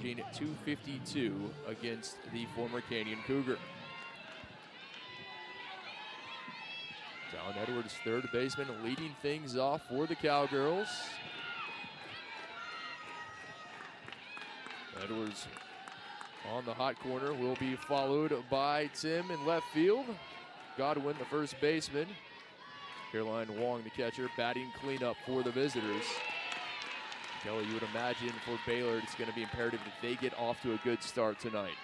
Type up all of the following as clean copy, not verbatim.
252 against the former Canyon Cougar. John Edwards, third baseman, leading things off for the Cowgirls. Edwards on the hot corner will be followed by Tim in left field. Godwin, the first baseman. Caroline Wong, the catcher, batting cleanup for the visitors. Kelly, you would imagine for Baylor, it's going to be imperative that they get off to a good start tonight.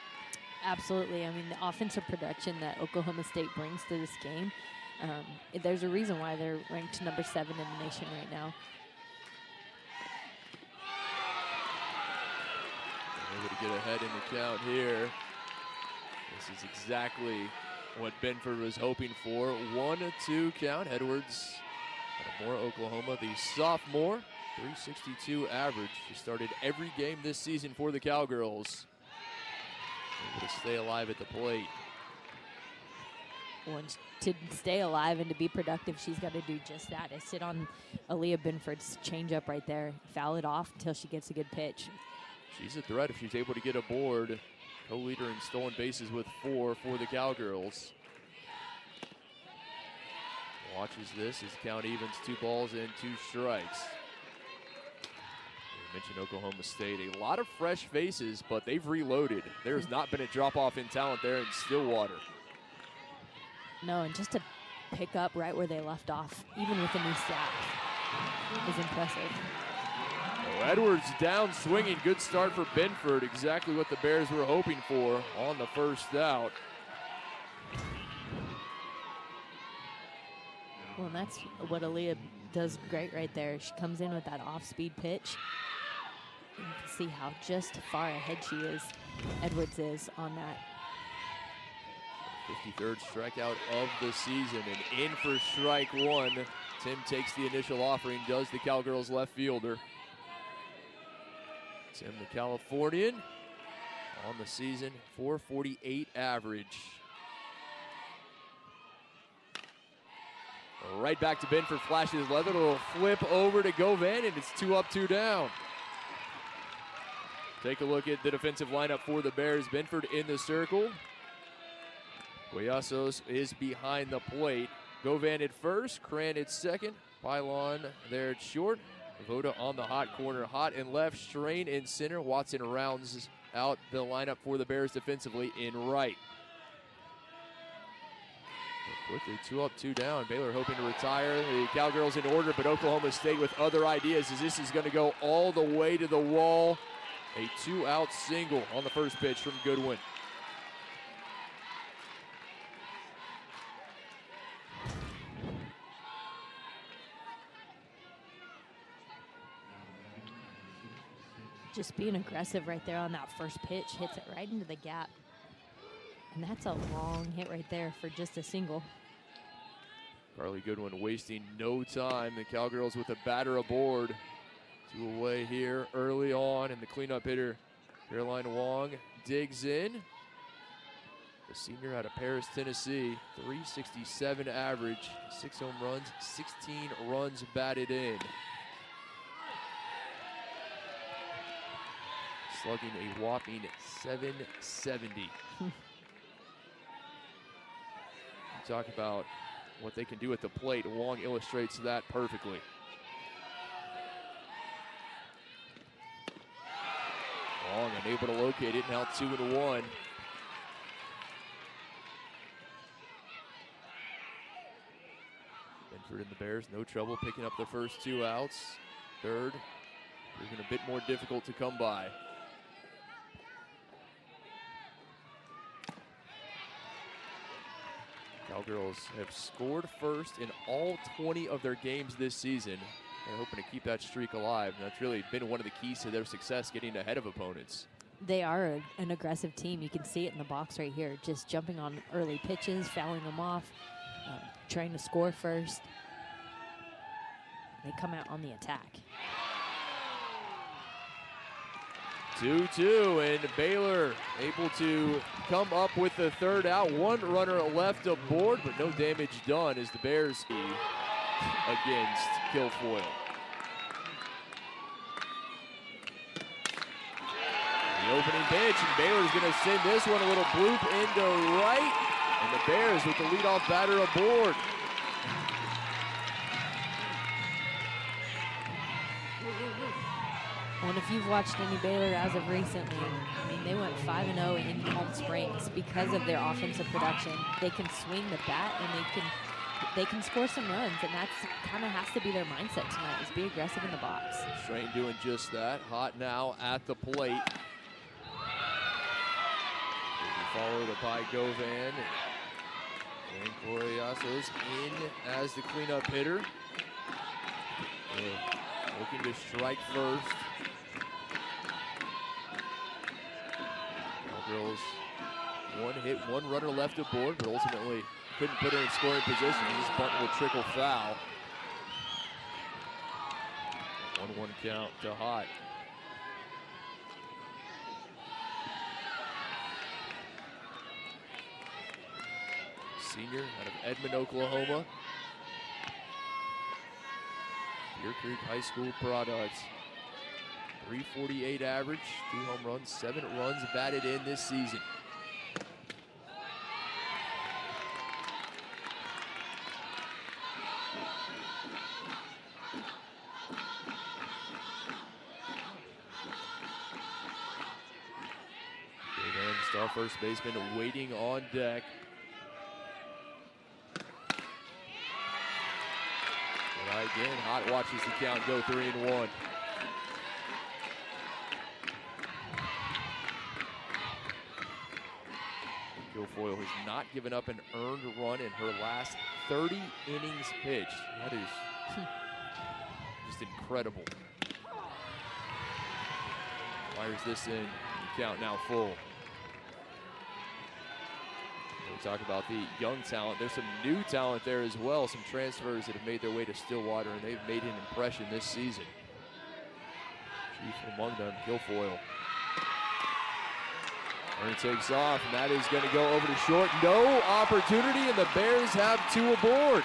Absolutely. I mean, the offensive production that Oklahoma State brings to this game, there's a reason why they're ranked number 7 in the nation right now. Able to get ahead in the count here. This is exactly what Benford was hoping for. 1-2 count. Edwards out of Moore, Oklahoma, the sophomore. 362 average. She started every game this season for the Cowgirls. Able to stay alive at the plate. Well, to stay alive and to be productive, she's got to do just that. To sit on Aaliyah Benford's changeup right there, foul it off until she gets a good pitch. She's a threat if she's able to get aboard. Co-leader in stolen bases with 4 for the Cowgirls. Watches this as the count evens, 2 balls and 2 strikes. We mentioned Oklahoma State, a lot of fresh faces, but they've reloaded. There's not been a drop-off in talent there in Stillwater. No, and just to pick up right where they left off, even with the new staff, is impressive. Edwards down swinging. Good start for Benford. Exactly what the Bears were hoping for on the first out. Well, and that's what Aaliyah does great right there. She comes in with that off-speed pitch. You can see how just far ahead she is, Edwards is, on that. 53rd strikeout of the season, and in for strike 1. Tim takes the initial offering, does the Cowgirls left fielder. Tim, the Californian, on the season, 448 average. Right back to Benford, flashes leather, a little flip over to Govan, and it's 2 up, 2 down. Take a look at the defensive lineup for the Bears. Benford in the circle. Guayasos is behind the plate. Govan at first, Cran at second, Pylon there at short. Voda on the hot corner, hot and left, Strain in center. Watson rounds out the lineup for the Bears defensively in right. Quickly 2 up, 2 down. Baylor hoping to retire. The Cowgirls in order, but Oklahoma State with other ideas as this is going to go all the way to the wall. A 2-out single on the first pitch from Goodwin. Just being aggressive right there on that first pitch, hits it right into the gap. And that's a long hit right there for just a single. Carly Goodwin wasting no time. The Cowgirls with a batter aboard. 2 away here early on, and the cleanup hitter, Caroline Wong, digs in. The senior out of Paris, Tennessee, 367 average, 6 home runs, 16 runs batted in. Slugging a whopping 770. Talk about what they can do at the plate. Wong illustrates that perfectly. Wong unable to locate it, now 2-1. Benford and the Bears, no trouble picking up the first 2 outs. Third, proving a bit more difficult to come by. Cowgirls have scored first in all 20 of their games this season. They're hoping to keep that streak alive. And that's really been one of the keys to their success, getting ahead of opponents. They are an aggressive team. You can see it in the box right here. Just jumping on early pitches, fouling them off, trying to score first. They come out on the attack. 2-2, and Baylor able to come up with the third out. 1 runner left aboard, but no damage done as the Bears against Kilfoyle. The opening pitch, and Baylor's going to send this one a little bloop into right. And the Bears with the leadoff batter aboard. Well, and if you've watched any Baylor as of recently, I mean, they went 5-0 in Palm Springs because of their offensive production. They can swing the bat and they can score some runs, and that's kind of has to be their mindset tonight, is be aggressive in the box. Strain doing just that. Hot now at the plate. Followed by Govan. And Coriasos in as the cleanup hitter. Looking to strike first. Cowgirls, one hit, one runner left aboard, but ultimately couldn't put her in scoring position. This bunt will trickle foul. 1-1 count to Hot. Senior out of Edmond, Oklahoma. Deer Creek High School products. 348 average, 2 home runs, 7 runs batted in this season. Govan, star first baseman, waiting on deck. Again, Hot watches the count go 3-1. Guilfoyle has not given up an earned run in her last 30 innings pitched. That is just incredible. Fires this in, the count now full. We talk about the young talent. There's some new talent there as well. Some transfers that have made their way to Stillwater, and they've made an impression this season. Chief among them, Guilfoyle. Turn takes off, and that is going to go over to short. No opportunity, and the Bears have 2 aboard.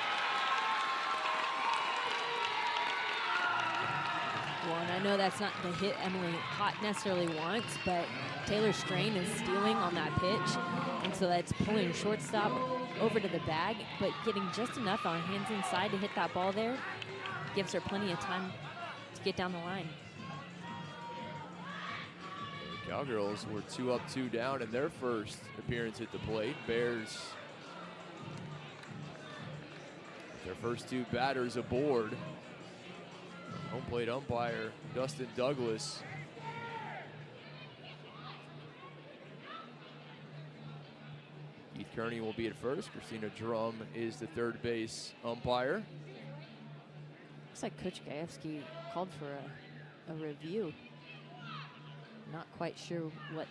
Well, and I know that's not the hit Emily Hot necessarily wants, but Taylor Strain is stealing on that pitch. And so that's pulling shortstop over to the bag, but getting just enough on hands inside to hit that ball there. Gives her plenty of time to get down the line. The Cowgirls were 2 up, 2 down in their first appearance at the plate. Bears, their first 2 batters aboard. Home plate umpire Dustin Douglas. Keith Kearney will be at first. Christina Drum is the third base umpire. Looks like Coach Gajewski called for a review. Not quite sure what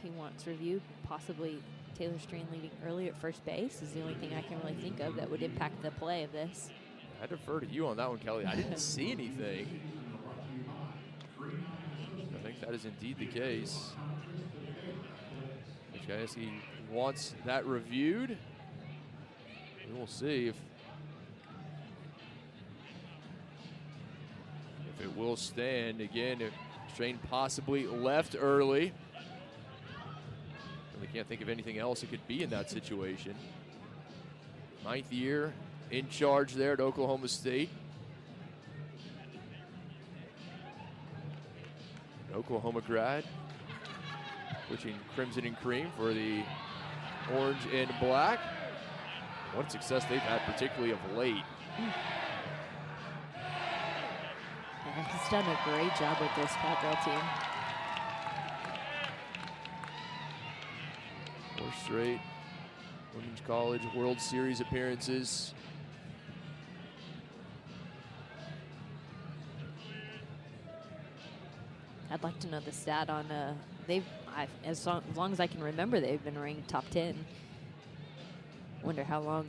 he wants reviewed. Possibly Taylor Strain leading early at first base is the only thing I can really think of that would impact the play of this. I defer to you on that one, Kelly. I didn't see anything. I think that is indeed the case. Coach Gajewski wants that reviewed. We will see if it will stand. Again, if Strain possibly left early. Really can't think of anything else it could be in that situation. 9th year in charge there at Oklahoma State. An Oklahoma grad, switching crimson and cream for the orange and black. What success they've had, particularly of late. Yeah, he's done a great job with this Cowgirl team. 4 straight Women's College World Series appearances. I'd like to know the stat on as long as I can remember, they've been ranked top 10. Wonder how long,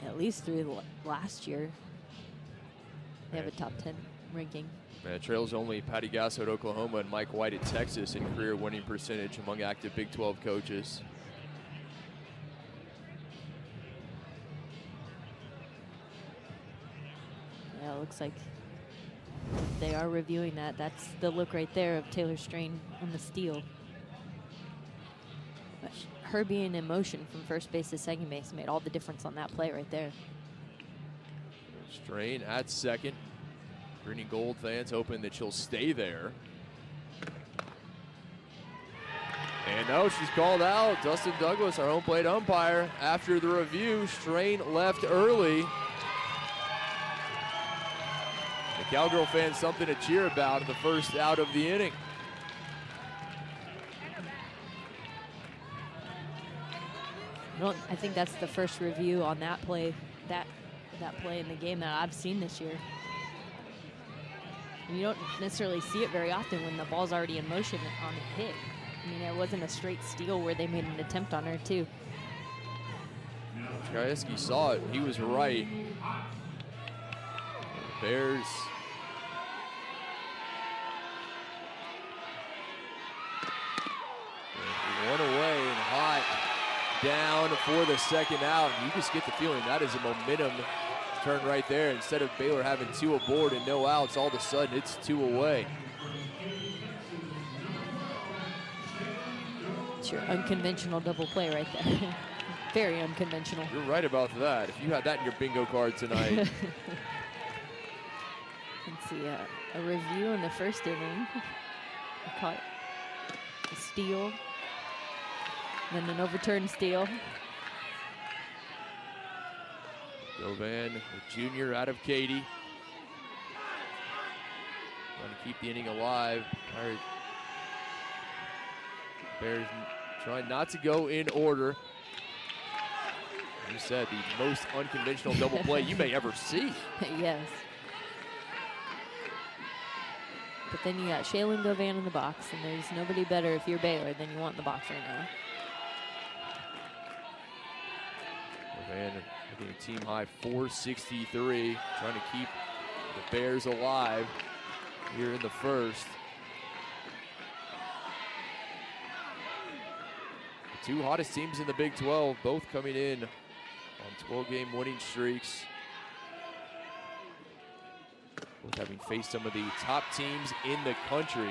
at least through last year, they have a top 10 ranking. Man, trails only Patty Gasso at Oklahoma and Mike White at Texas in career winning percentage among active Big 12 coaches. Yeah, it looks like They are reviewing that. That's the look right there of Taylor Strain on the steal. But her being in motion from first base to second base made all the difference on that play right there. Strain at second. Green and gold fans hoping that she'll stay there. And no, she's called out. Dustin Douglas, our home plate umpire, after the review, Strain left early. The Cowgirl fans something to cheer about in the first out of the inning. I think that's the first review on that play, that play in the game that I've seen this year. You don't necessarily see it very often when the ball's already in motion on a hit. I mean, it wasn't a straight steal where they made an attempt on her, too. Krajewski saw it. He was right. The Bears one away and hot down for the second out. You just get the feeling that is a momentum turn right there. Instead of Baylor having 2 aboard and no outs, all of a sudden it's 2 away. It's your unconventional double play right there. Very unconventional. You're right about that. If you had that in your bingo card tonight. Let's see, a review in the first inning. I caught a steal, then an overturned steal. Govan, the junior out of Katy. Trying to keep the inning alive. Bears trying not to go in order. You said the most unconventional double play you may ever see. Yes. But then you got Shaylin Govan in the box, and there's nobody better if you're Baylor than you want in the box right now. Govan hitting a team high 463, trying to keep the Bears alive here in the first. The 2 hottest teams in the Big 12, both coming in on 12-game winning streaks. Both having faced some of the top teams in the country.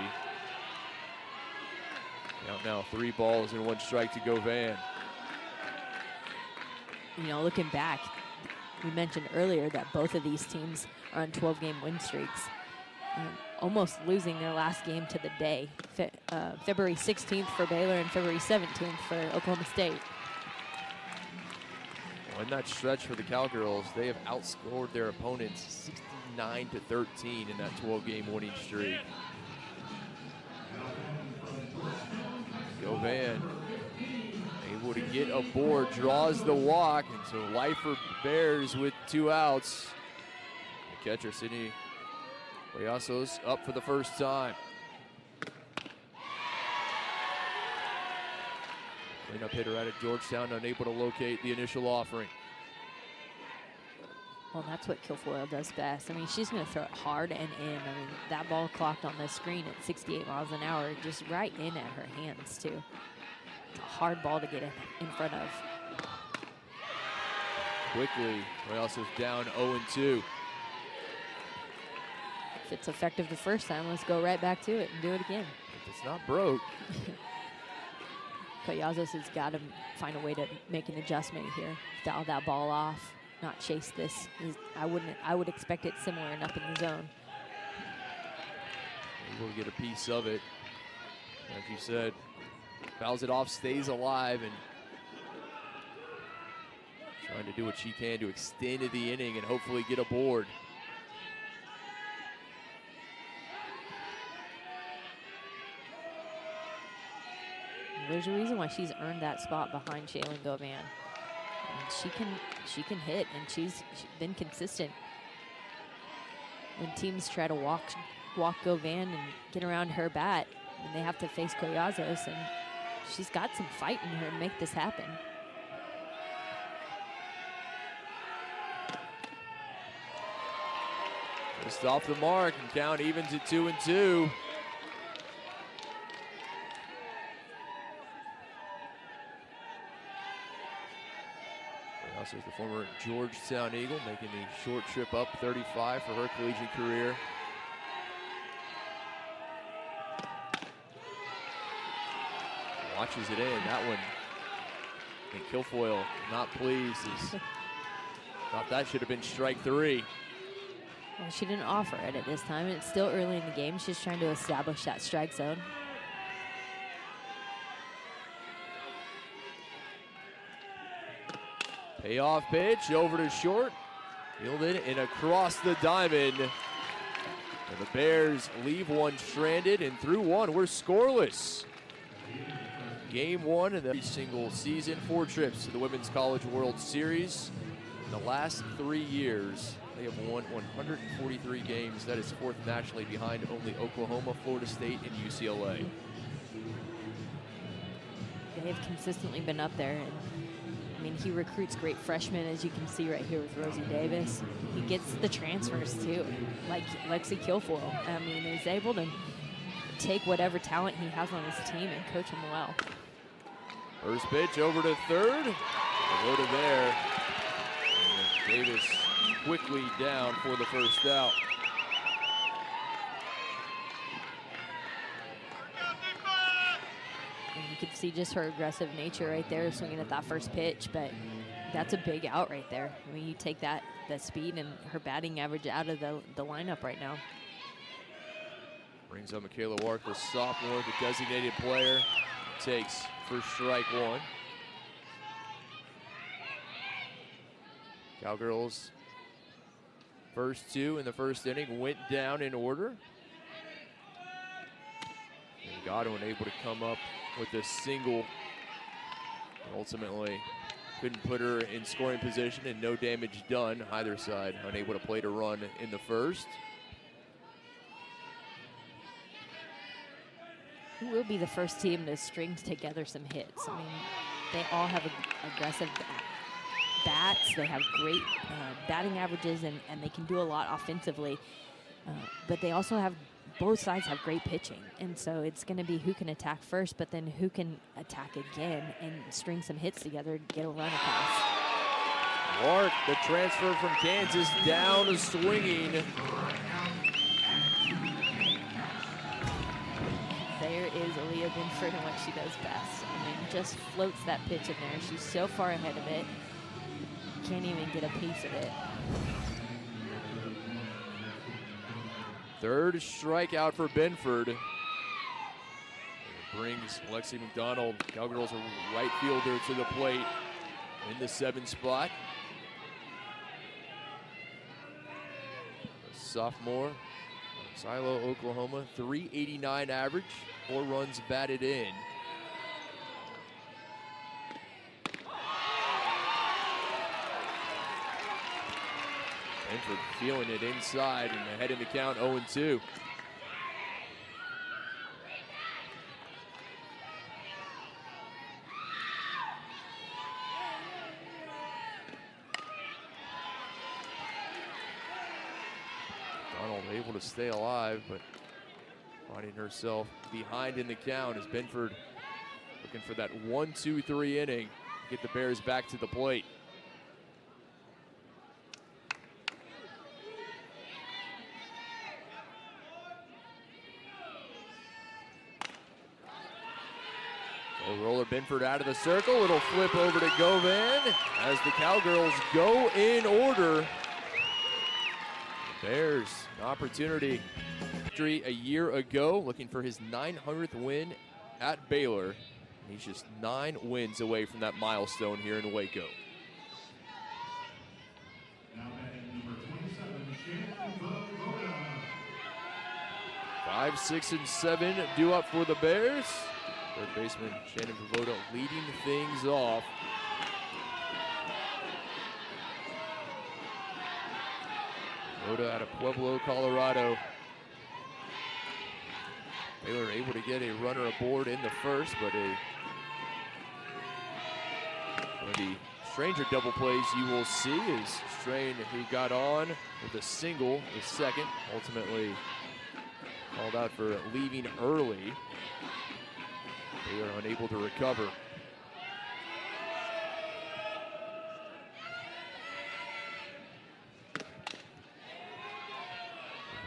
Out now 3 balls and 1 strike to Govan. You know, looking back, we mentioned earlier that both of these teams are on 12-game win streaks. Almost losing their last game to the day. February 16th for Baylor and February 17th for Oklahoma State. Well, in that stretch for the Cowgirls, they have outscored their opponents 69-13 in that 12-game winning streak. Govan able to get aboard, draws the walk, and so life for Bears with 2 outs. The catcher, Sydney Boyasos, up for the first time. Cleanup hitter out of Georgetown, unable to locate the initial offering. Well, that's what Kilfoyle does best. I mean, she's going to throw it hard and in. I mean, that ball clocked on the screen at 68 miles an hour, just right in at her hands, too. It's a hard ball to get in front of. Quickly, Boyasos down 0-2. If it's effective the first time, let's go right back to it and do it again. If it's not broke. Collazos has got to find a way to make an adjustment here. Foul that ball off, not chase this. I would expect it similar and up in the zone. Able to get a piece of it. Like you said, fouls it off, stays alive, and trying to do what she can to extend the inning and hopefully get aboard. There's a reason why she's earned that spot behind Shaylin Govan. And she can hit, and she's been consistent. When teams try to walk Govan and get around her bat, and they have to face Collazos, and she's got some fight in her to make this happen. Just off the mark and count even to 2-2. Also, the former Georgetown Eagle, making the short trip up 35 for her collegiate career. Watches it in. That one. And Kilfoyle not pleased. Thought that should have been strike 3. Well, she didn't offer it at this time. It's still early in the game. She's trying to establish that strike zone. Payoff pitch over to short. Fielded and across the diamond. And the Bears leave one stranded, and through one, we're scoreless. Game 1 of the single season, 4 trips to the Women's College World Series. In the last 3 years, they have won 143 games. That is 4th nationally behind only Oklahoma, Florida State, and UCLA. They have consistently been up there. And I mean, he recruits great freshmen, as you can see right here with Rosie Davis. He gets the transfers too, like Lexi Kilfoyle. I mean, he's able to take whatever talent he has on his team and coach them well. First pitch over to third. Devoted there. And Davis quickly down for the first out. And you can see just her aggressive nature right there, swinging at that first pitch, but that's a big out right there. I mean, you take that speed and her batting average out of the lineup right now. Brings up Michaela Wark, the sophomore, the designated player. Takes for strike 1. Cowgirls' first 2 in the first inning went down in order. And Godwin able to come up with a single. And ultimately couldn't put her in scoring position, and no damage done either side. Unable to plate a run in the first. Who will be the first team to string together some hits? I mean, they all have aggressive bats. They have great batting averages, and they can do a lot offensively. But they also have, both sides have great pitching. And so it's going to be who can attack first, but then who can attack again and string some hits together to get a run across. Wark, the transfer from Kansas, down swinging. There is Aaliyah Binford and what she does best. I mean, just floats that pitch in there. She's so far ahead of it. Can't even get a piece of it. Third strikeout for Binford. It brings Lexi McDonald, Cowgirls, a right fielder, to the plate in the 7th spot. A sophomore, Silo, Oklahoma, 389 average, 4 runs batted in. Binford feeling it inside and ahead in the count, 0-2. Donald able to stay alive, but finding herself behind in the count as Binford looking for that 1-2-3 inning to get the Bears back to the plate. Roller Binford out of the circle. Little flip over to Govan as the Cowgirls go in order. The Bears, an opportunity. Victory a year ago, looking for his 900th win at Baylor. He's just 9 wins away from that milestone here in Waco. Five, 6, and 7 due up for the Bears. Third baseman Shannon Voda leading things off. Voda out of Pueblo, Colorado. Baylor able to get a runner aboard in the first, but one of the stranger double plays you will see is Strain, who got on with a single, the second, ultimately called out for leaving early. They are unable to recover.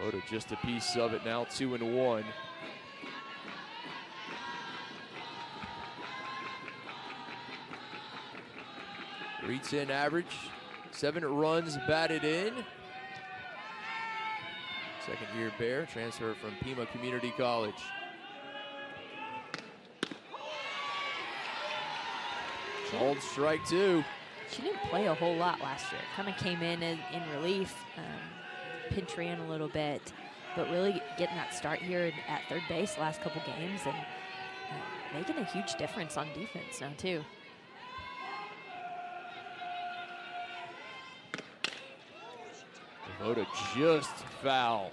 Voda just a piece of it now, 2-1. .310 average, 7 runs batted in. Second-year Bear, transfer from Pima Community College. Called strike 2. She didn't play a whole lot last year. Kind of came in relief, pinch ran a little bit, but really getting that start here at third base the last couple games and making a huge difference on defense now too. Voda just foul.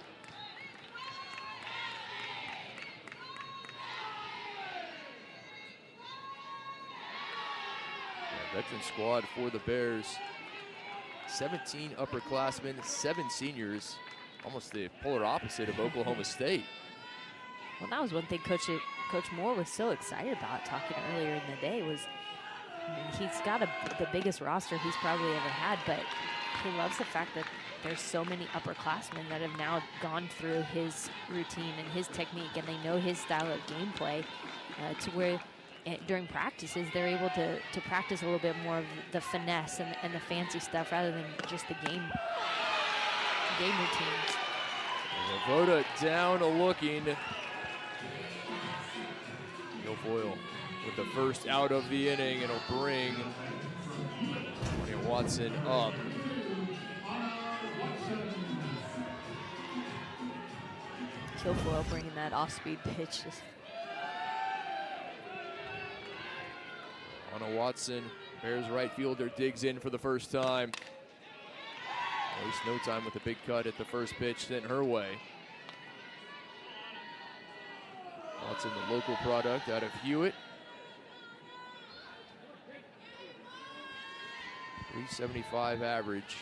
Veteran squad for the Bears. 17 upperclassmen, 7 seniors. Almost the polar opposite of Oklahoma State. Well, that was one thing Coach Moore was so excited about talking earlier in the day was, I mean, he's got the biggest roster he's probably ever had, but he loves the fact that there's so many upperclassmen that have now gone through his routine and his technique, and they know his style of gameplay to where during practices they're able to practice a little bit more of the finesse and the fancy stuff rather than just the game routines. Voda down looking. Guilfoyle with the first out of the inning, and it'll bring Watson up. Guilfoyle bringing that off-speed pitch. Anna Watson, Bears right fielder, digs in for the first time. Waste no time with a big cut at the first pitch sent her way. Watson, the local product out of Hewitt. .375 average.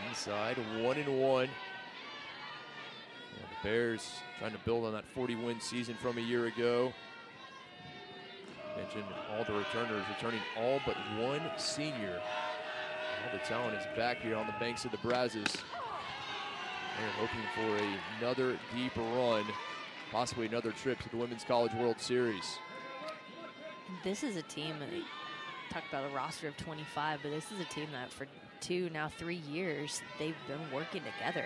Inside, 1-1. The Bears trying to build on that 40-win season from a year ago. Mentioned all the returners, returning all but one senior. All the talent is back here on the banks of the Brazos. They're hoping for another deep run, possibly another trip to the Women's College World Series. This is a team, talk about a roster of 25, but this is a team that for 2, now 3 years, they've been working together.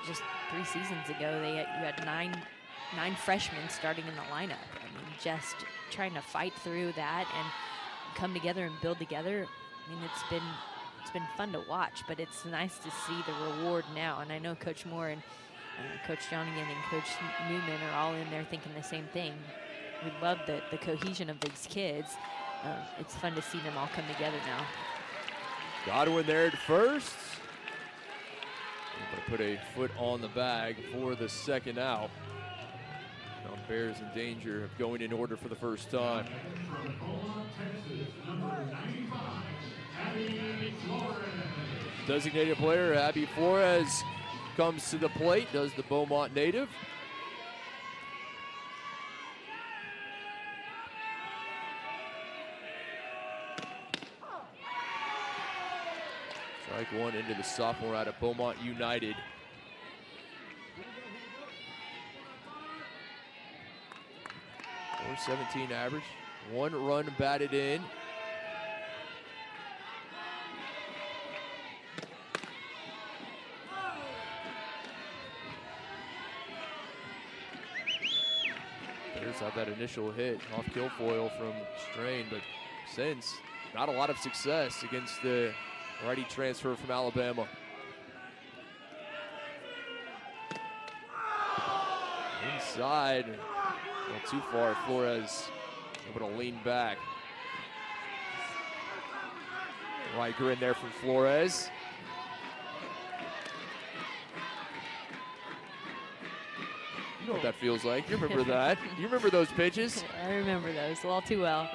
Just 3 seasons ago, you had nine freshmen starting in the lineup. I mean, just trying to fight through that and come together and build together. I mean, it's been fun to watch, but it's nice to see the reward now. And I know Coach Moore and Coach Jonigan and Coach Newman are all in there thinking the same thing. We love the cohesion of these kids. It's fun to see them all come together now. Godwin there at first. Able to put a foot on the bag for the second out. Now Bears in danger of going in order for the first time. Designated player Abby Flores comes to the plate, does the Beaumont native. Strike 1 into the sophomore out of Beaumont United. .417 average, 1 run batted in. Bears have that initial hit off Guilfoyle from Strain, but since not a lot of success against the righty transfer from Alabama. Inside, not too far. Flores able to lean back. Riker in there from Flores. You know what that feels like. You remember that. You remember those pitches. I remember those all too well.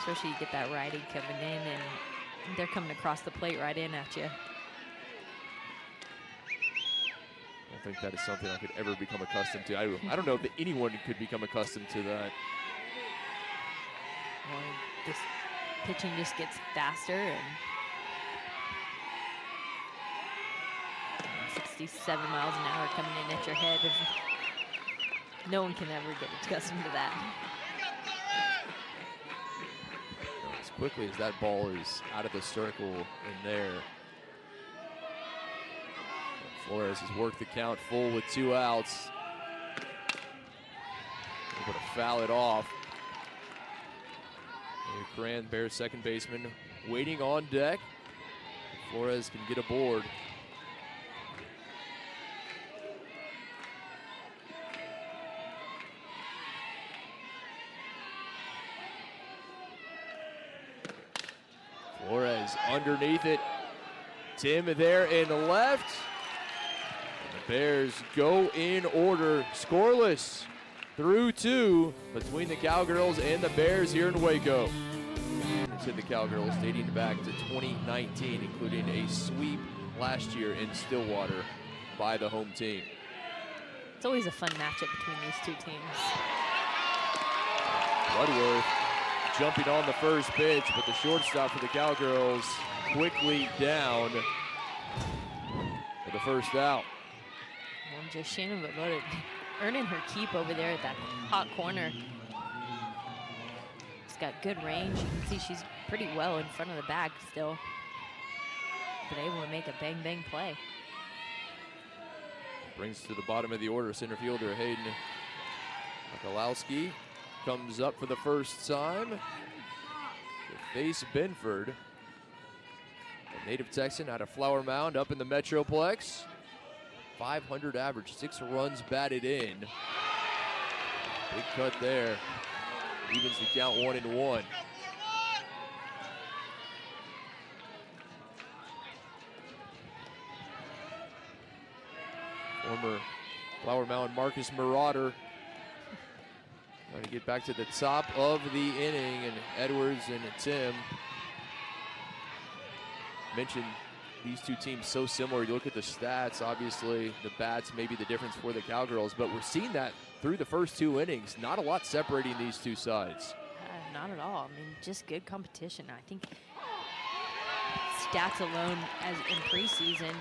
Especially you get that righty coming in and they're coming across the plate right in at you. I don't think that is something I could ever become accustomed to. I don't know if anyone could become accustomed to that. Well, this pitching just gets faster, and 67 miles an hour coming in at your head. No one can ever get accustomed to that. As quickly as that ball is out of the circle in there. Flores has worked the count full with 2 outs. Able to foul it off. Cran, Bears second baseman, waiting on deck. Flores can get aboard. Flores underneath it. Tim there in the left. And the Bears go in order, scoreless through 2 between the Cowgirls and the Bears here in Waco. The Cowgirls dating back to 2019, including a sweep last year in Stillwater by the home team. It's always a fun matchup between these 2 teams. Bloodworth jumping on the first pitch, but the shortstop for the Cowgirls quickly down for the first out. Well, just Shannon Voda earning her keep over there at that hot corner. She's got good range. You can see she's pretty well in front of the bag still, but able to make a bang-bang play. Brings to the bottom of the order center fielder Hayden Mikulowski comes up for the first time to face Benford. A native Texan out of Flower Mound up in the Metroplex. 500 average, 6 runs batted in. Big cut there. Evens the count 1-1. Former Flower Mound Marcus Marauder trying to get back to the top of the inning, and Edwards and Tim mentioned these 2 teams so similar. You look at the stats, obviously the bats may be the difference for the Cowgirls, but we're seeing that through the first 2 innings. Not a lot separating these 2 sides. Not at all. I mean, just good competition. I think stats alone as in preseason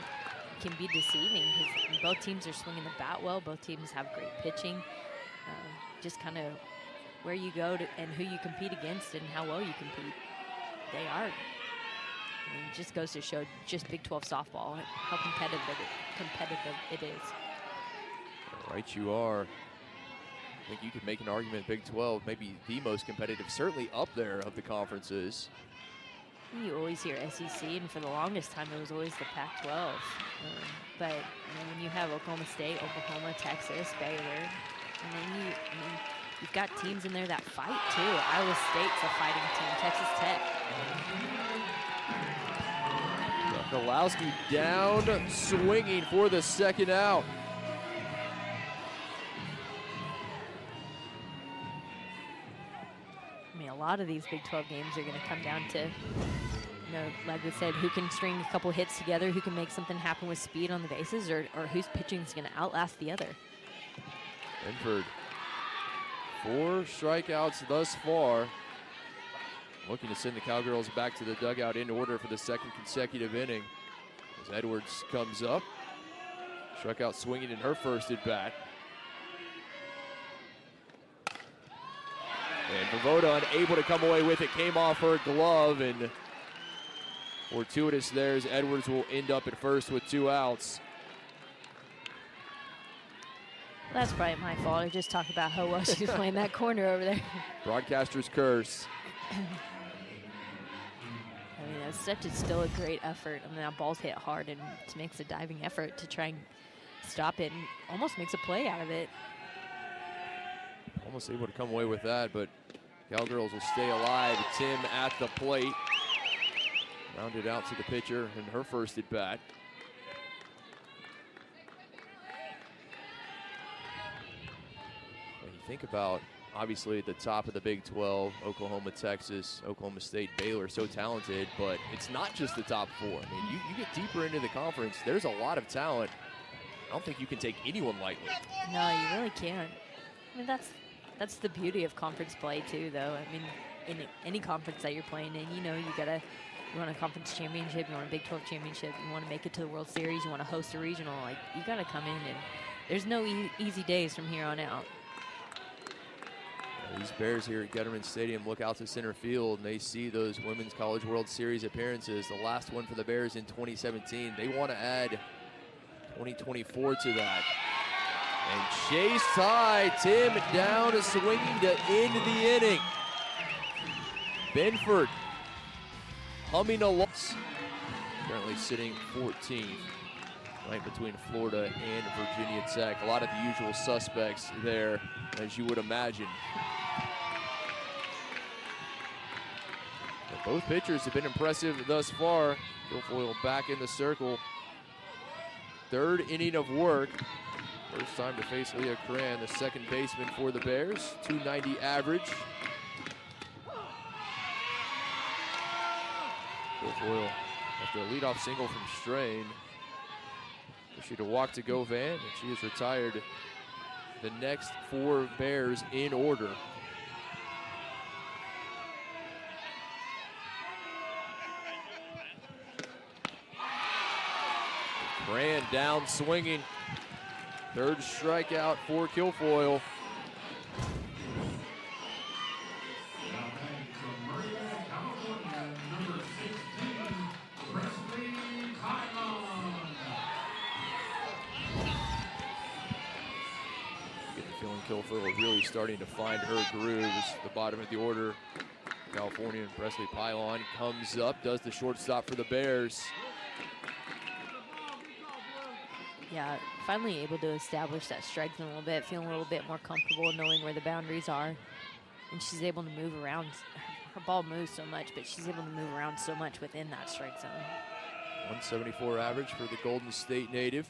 can be deceiving because both teams are swinging the bat well. Both teams have great pitching. Just kind of where you go to and who you compete against and how well you compete. They are. I mean, it just goes to show just Big 12 softball, how competitive it is. Right you are. I think you could make an argument Big 12, maybe the most competitive, certainly up there of the conferences. You always hear SEC, and for the longest time it was always the Pac-12. But you know, when you have Oklahoma State, Oklahoma, Texas, Baylor, and then you've got teams in there that fight too. Iowa State's a fighting team, Texas Tech. Mikulowski down, swinging for the second out. I mean, a lot of these Big 12 games are going to come down to, you know, like we said, who can string a couple hits together, who can make something happen with speed on the bases, or whose pitching is going to outlast the other. Benford, 4 strikeouts thus far. Looking to send the Cowgirls back to the dugout in order for the second consecutive inning. As Edwards comes up, struck out swinging in her first at bat. And Voda unable to come away with it, came off her glove, and fortuitous there as Edwards will end up at first with 2 outs. That's probably my fault. I just talked about how well she's playing that corner over there. Broadcaster's curse. I mean, that's still a great effort. I mean, that ball's hit hard, and it makes a diving effort to try and stop it, and almost makes a play out of it. Almost able to come away with that, but Cowgirls will stay alive. Tim at the plate. Rounded out to the pitcher in her first at bat. When you think about, obviously, at the top of the Big 12, Oklahoma, Texas, Oklahoma State, Baylor, so talented, but it's not just the top 4. I mean, you get deeper into the conference, there's a lot of talent. I don't think you can take anyone lightly. No, you really can't. I mean, that's the beauty of conference play too, though. I mean, in any conference that you're playing in, you know, you gotta You want a conference championship, you want a Big 12 championship, you want to make it to the World Series, you want to host a regional, like, you got to come in, and there's no easy days from here on out. These Bears here at Getterman Stadium look out to center field, and they see those Women's College World Series appearances. The last one for the Bears in 2017. They want to add 2024 to that. And chase high, Tim down and swinging to end the inning. Benford humming along. Currently sitting 14th, right between Florida and Virginia Tech. A lot of the usual suspects there, as you would imagine. But both pitchers have been impressive thus far. Guilfoyle back in the circle. Third inning of work. First time to face Leah Cran, the second baseman for the Bears. 290 average. Guilfoyle after a leadoff single from Strain. Issued a walk to Govan, and she has retired the next 4 Bears in order. Cran down swinging. Third strikeout for Guilfoyle. Get the feeling Guilfoyle really starting to find her grooves. The bottom of the order, Californian Presley Pylon comes up, does the shortstop for the Bears. Yeah, finally able to establish that strike zone a little bit, feeling a little bit more comfortable knowing where the boundaries are. And she's able to move around. Her ball moves so much, but she's able to move around so much within that strike zone. 174 average for the Golden State native.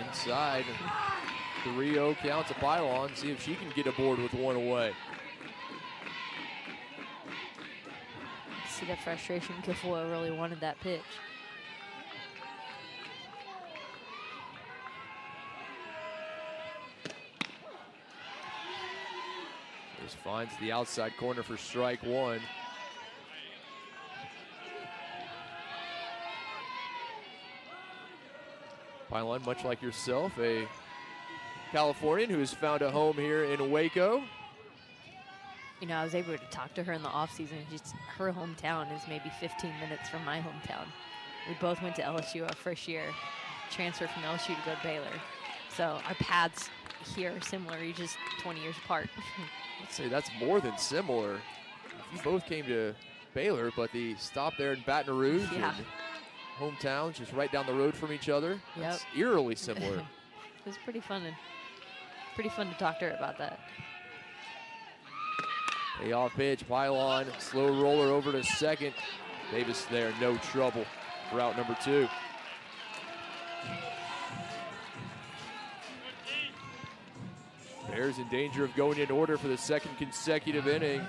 Inside, 3-0 count to Pylon. See if she can get aboard with one away. See that frustration. Guilfoyle really wanted that pitch. Just finds the outside corner for strike one. Pylon, much like yourself, a Californian who has found a home here in Waco. You know, I was able to talk to her in the offseason. Just her hometown is maybe 15 minutes from my hometown. We both went to LSU our first year, transferred from LSU to go to Baylor. So our paths here are similar, you're just 20 years apart. Let's say that's more than similar. You both came to Baylor, but the stop there in Baton Rouge. Yeah. And hometowns just right down the road from each other. Yep. It's eerily similar. It was pretty fun to talk to her about that. Payoff pitch, Pylon, slow roller over to second. Davis there, no trouble. Route number 2. Bears in danger of going in order for the second consecutive inning.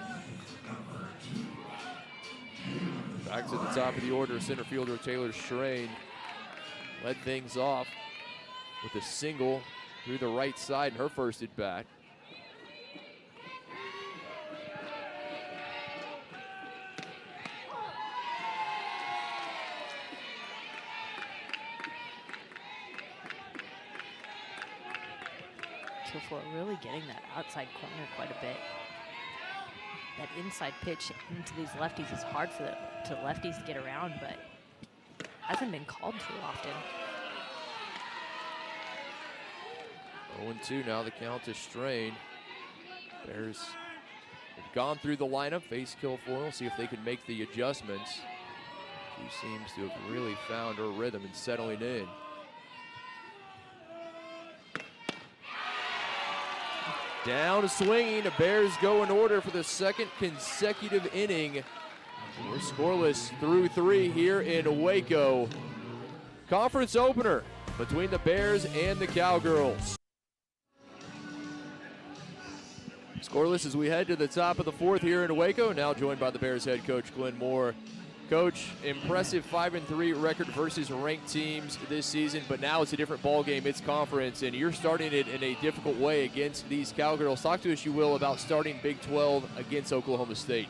Back to the top of the order, center fielder Taylor Strain led things off with a single through the right side in her first at bat. Guilfoyle really getting that outside corner quite a bit. That inside pitch into these lefties is hard for the lefties to get around, but hasn't been called too often. 0-2 now, the count to Strain. Bears have gone through the lineup, face Guilfoyle, see if they can make the adjustments. She seems to have really found her rhythm and settling in. Down swinging, the Bears go in order for the second consecutive inning. We're scoreless through 3 here in Waco. Conference opener between the Bears and the Cowgirls. Scoreless as we head to the top of the fourth here in Waco. Now joined by the Bears head coach Glenn Moore. Coach, impressive 5-3 record versus ranked teams this season, but now it's a different ball game. It's conference, and you're starting it in a difficult way against these Cowgirls. Talk to us, you will, about starting Big 12 against Oklahoma State.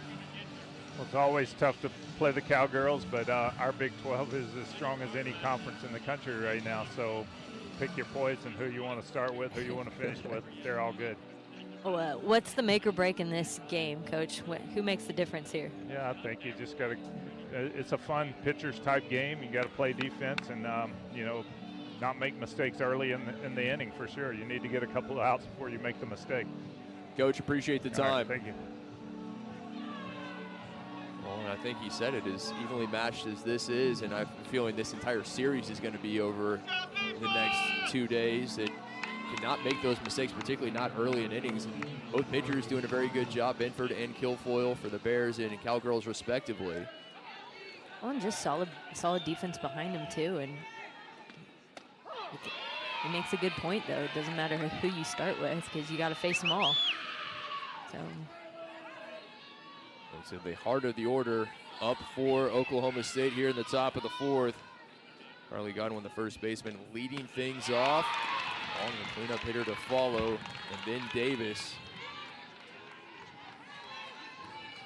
Well, it's always tough to play the Cowgirls, but our Big 12 is as strong as any conference in the country right now. So pick your poison, who you want to start with, who you want to finish with. They're all good. What's the make or break in this game, Coach? Who makes the difference here? Yeah, I think you just got to. It's a fun pitchers type game. You got to play defense and not make mistakes early in the inning for sure. You need to get a couple of outs before you make the mistake. Coach, appreciate the time. All right, thank you. Well, and I think he said it, as evenly matched as this is, and I'm feeling this entire series is going to be over in the next 2 days. That cannot make those mistakes, particularly not early in innings. And both pitchers doing a very good job, Benford and Kilfoyle for the Bears and Cowgirls respectively. Well, and just solid defense behind him too. And he makes a good point though. It doesn't matter who you start with because you got to face them all. So it's in the heart of the order up for Oklahoma State here in the top of the fourth. Carly Godwin, the first baseman, leading things off. Long the cleanup hitter to follow, and then Davis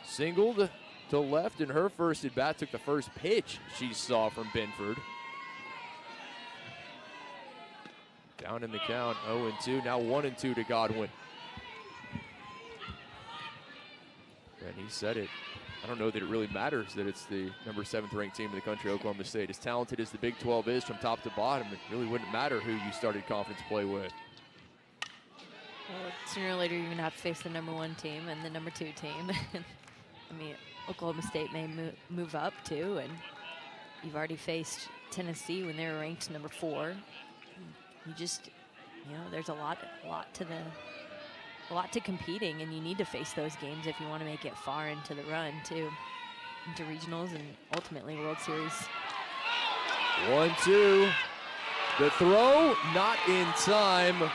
singled to left in her first at bat, took the first pitch she saw from Benford. Down in the count, 0-2, now 1-2 to Godwin. And he said it. I don't know that it really matters that it's the number 7th ranked team in the country, Oklahoma State. As talented as the Big 12 is from top to bottom, it really wouldn't matter who you started conference play with. well, sooner or later you're going to have to face the number 1 team and the number 2 team. I mean, Oklahoma State may move up too, and you've already faced Tennessee when they were ranked number 4. You just, there's a lot to competing, and you need to face those games if you want to make it far into the run too, into regionals and ultimately World Series. 1-2. The throw not in time.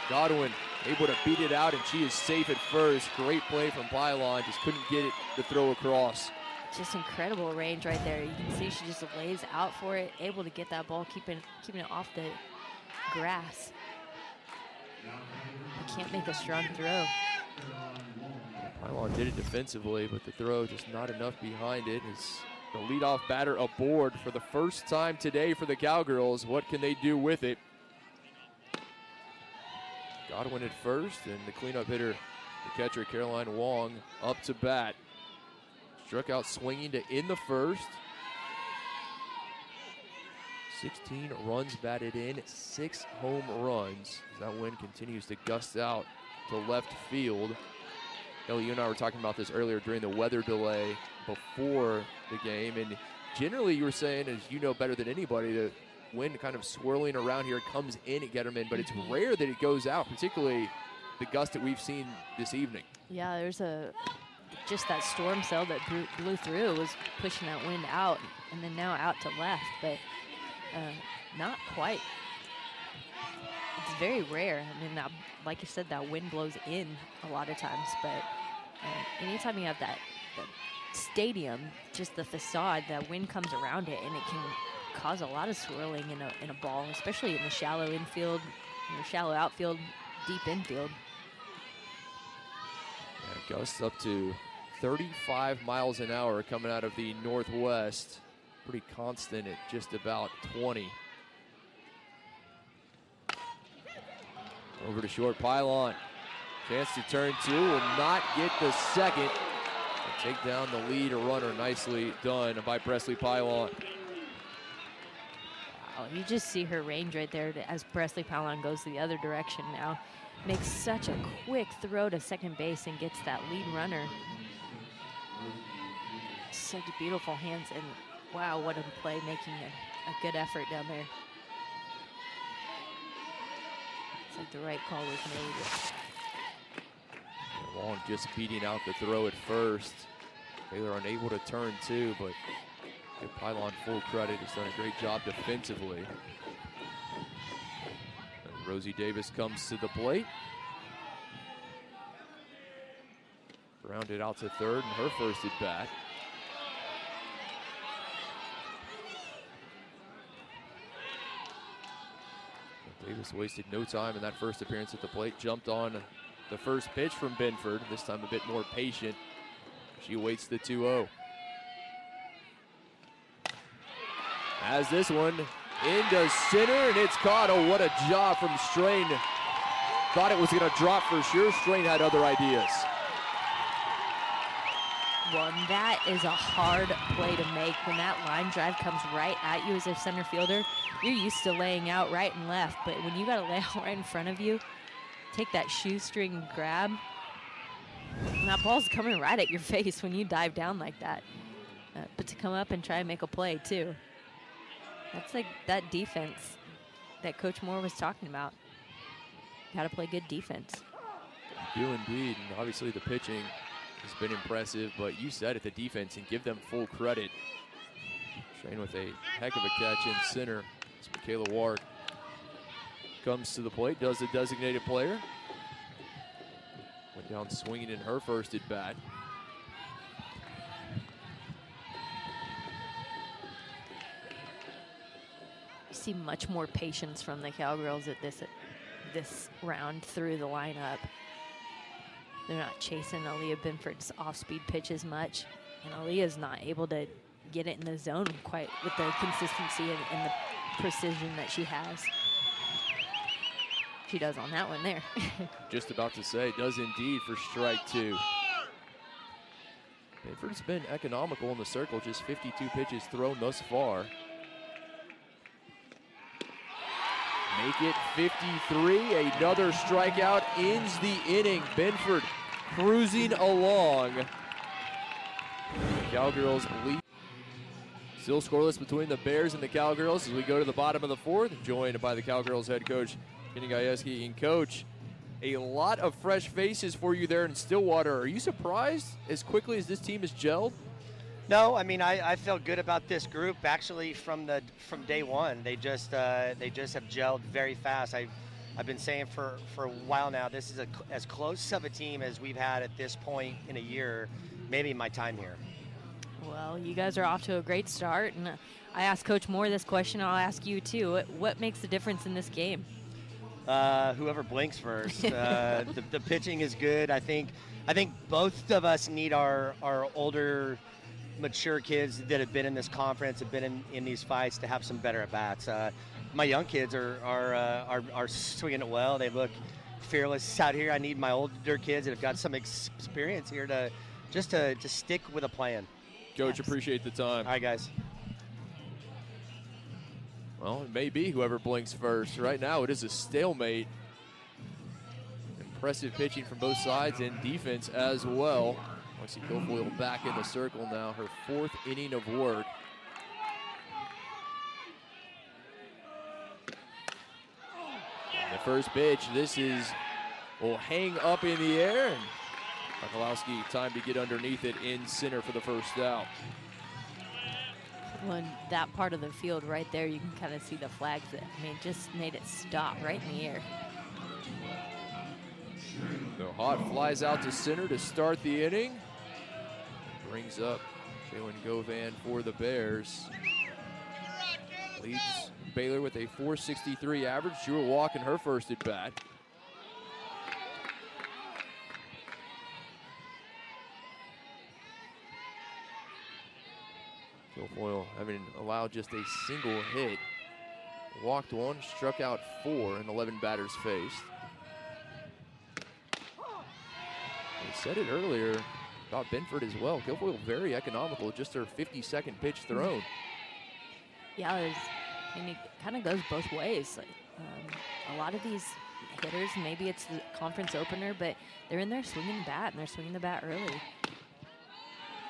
Godwin able to beat it out, and she is safe at first. Great play from Pylon, just couldn't get it the throw across. Just incredible range right there. You can see she just lays out for it, able to get that ball, keeping it off the grass. You can't make a strong throw. Pylon did it defensively, but the throw just not enough behind it. As the leadoff batter aboard for the first time today for the Cowgirls. What can they do with it? Godwin at first, and the cleanup hitter, the catcher Caroline Wong, up to bat. Struck out swinging to in the first. 16 runs batted in, 6 home runs. As that wind continues to gust out to left field. Ellie, you and I were talking about this earlier during the weather delay before the game, and generally you were saying, as you know better than anybody, the wind kind of swirling around here, comes in at Getterman, but it's rare that it goes out, particularly the gust that we've seen this evening. Yeah, there's just that storm cell that blew through was pushing that wind out, and then now out to left, but not quite. It's very rare. I mean, like you said, that wind blows in a lot of times, but anytime you have that stadium, just the facade, that wind comes around it, and it can cause a lot of swirling in a ball, especially in the shallow infield, shallow outfield, deep infield. Yeah, gusts up to 35 miles an hour coming out of the northwest. Pretty constant at just about 20. Over to short, Pylon. Chance to turn 2, will not get the second. And take down the lead runner. Nicely done by Presley Pylon. Wow, you just see her range right there as Presley Pylon goes the other direction now. Makes such a quick throw to second base and gets that lead runner. Such beautiful hands, and wow, what a play, making a good effort down there. It's like the right call was made. Long just beating out the throw at first. Baylor unable to turn 2, but give Pylon full credit. He's done a great job defensively. And Rosie Davis comes to the plate. Grounded out to third and her first at bat. Davis wasted no time in that first appearance at the plate. Jumped on the first pitch from Benford. This time a bit more patient. She waits the 2-0. As this one into center, and it's caught. Oh, what a job from Strain. Thought it was going to drop for sure. Strain had other ideas. Well, and that is a hard play to make. When that line drive comes right at you as a center fielder, you're used to laying out right and left, but when you got to lay out right in front of you, take that shoestring grab, and that ball's coming right at your face when you dive down like that. But to come up and try and make a play, too. That's like that defense that Coach Moore was talking about. Got to play good defense. Do indeed, and obviously the pitching has been impressive, but you said it, the defense, and give them full credit. Strain with a heck of a catch in center. As Michaela Ward comes to the plate, does the designated player. Went down swinging in her first at bat. You see much more patience from the Cowgirls at this round through the lineup. They're not chasing Aaliyah Benford's off-speed pitch as much, and Aaliyah's not able to get it in the zone quite with the consistency and the precision that she has. She does on that one there. Just about to say, does indeed for strike 2. Benford's been economical in the circle, just 52 pitches thrown thus far. Make it 53, another strikeout ends the inning. Benford cruising along. Cowgirls lead. Still scoreless between the Bears and the Cowgirls as we go to the bottom of the fourth, joined by the Cowgirls head coach, Kenny Gajewski. And Coach, a lot of fresh faces for you there in Stillwater. Are you surprised as quickly as this team has gelled? No, I mean I felt good about this group actually from day one. They just have gelled very fast. I've been saying for a while now, this is as close of a team as we've had at this point in a year, maybe in my time here. Well, you guys are off to a great start, and I asked Coach Moore this question. I'll ask you too. What makes the difference in this game? Whoever blinks first. The pitching is good. I think both of us need our older, mature kids that have been in this conference, have been in these fights, to have some better at bats. My young kids are swinging it well. They look fearless out here. I need my older kids that have got some experience here to stick with a plan. Coach, appreciate the time. All right, guys. Well, it may be whoever blinks first. Right now, it is a stalemate. Impressive pitching from both sides and defense as well. Lexi Guilfoyle back in the circle now, her 4th inning of work. The first pitch, this will hang up in the air, and Mikulowski time to get underneath it in center for the first out. Well, in that part of the field right there, you can kind of see the flags that just made it stop right in the air. So Hott flies out to center to start the inning. Brings up Jalen Govan for the Bears. Leads Baylor with a .463 average. Drew a walk in her first at bat. Guilfoyle having allowed just a single hit. Walked 1, struck out 4 in 11 batters faced. We said it earlier about Benford as well. Guilfoyle very economical, just her 52nd pitch thrown. Yeah, it kind of goes both ways. A lot of these hitters, maybe it's the conference opener, but they're in there swinging the bat, and they're swinging the bat early.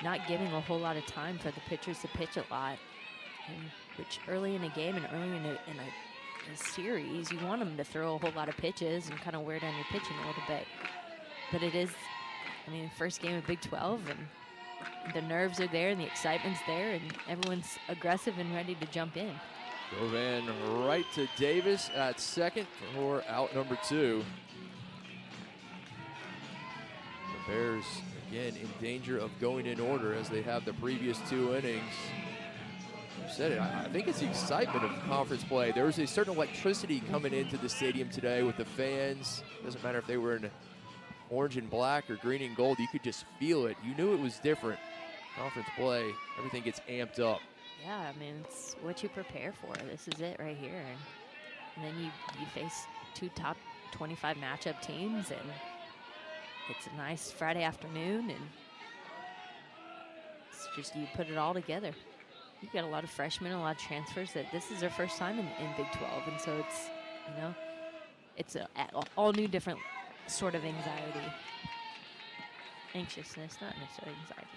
Not giving a whole lot of time for the pitchers to pitch a lot, which early in a game and early in a series, you want them to throw a whole lot of pitches and kind of wear down your pitching a little bit. But it is, first game of Big 12, and the nerves are there and the excitement's there, and everyone's aggressive and ready to jump in. Govan right to Davis at second for out number 2. The Bears again, in danger of going in order as they have the previous 2 innings. You said it, I think it's the excitement of conference play. There was a certain electricity coming into the stadium today with the fans. Doesn't matter if they were in orange and black or green and gold, you could just feel it. You knew it was different. Conference play, everything gets amped up. Yeah, I mean, it's what you prepare for. This is it right here. And then you face 2 top 25 matchup teams, and it's a nice Friday afternoon, and it's just you put it all together. You've got a lot of freshmen, a lot of transfers that this is their first time in Big 12, and so it's, you know, it's a all new different sort of anxiety. Anxiousness, not necessarily anxiety.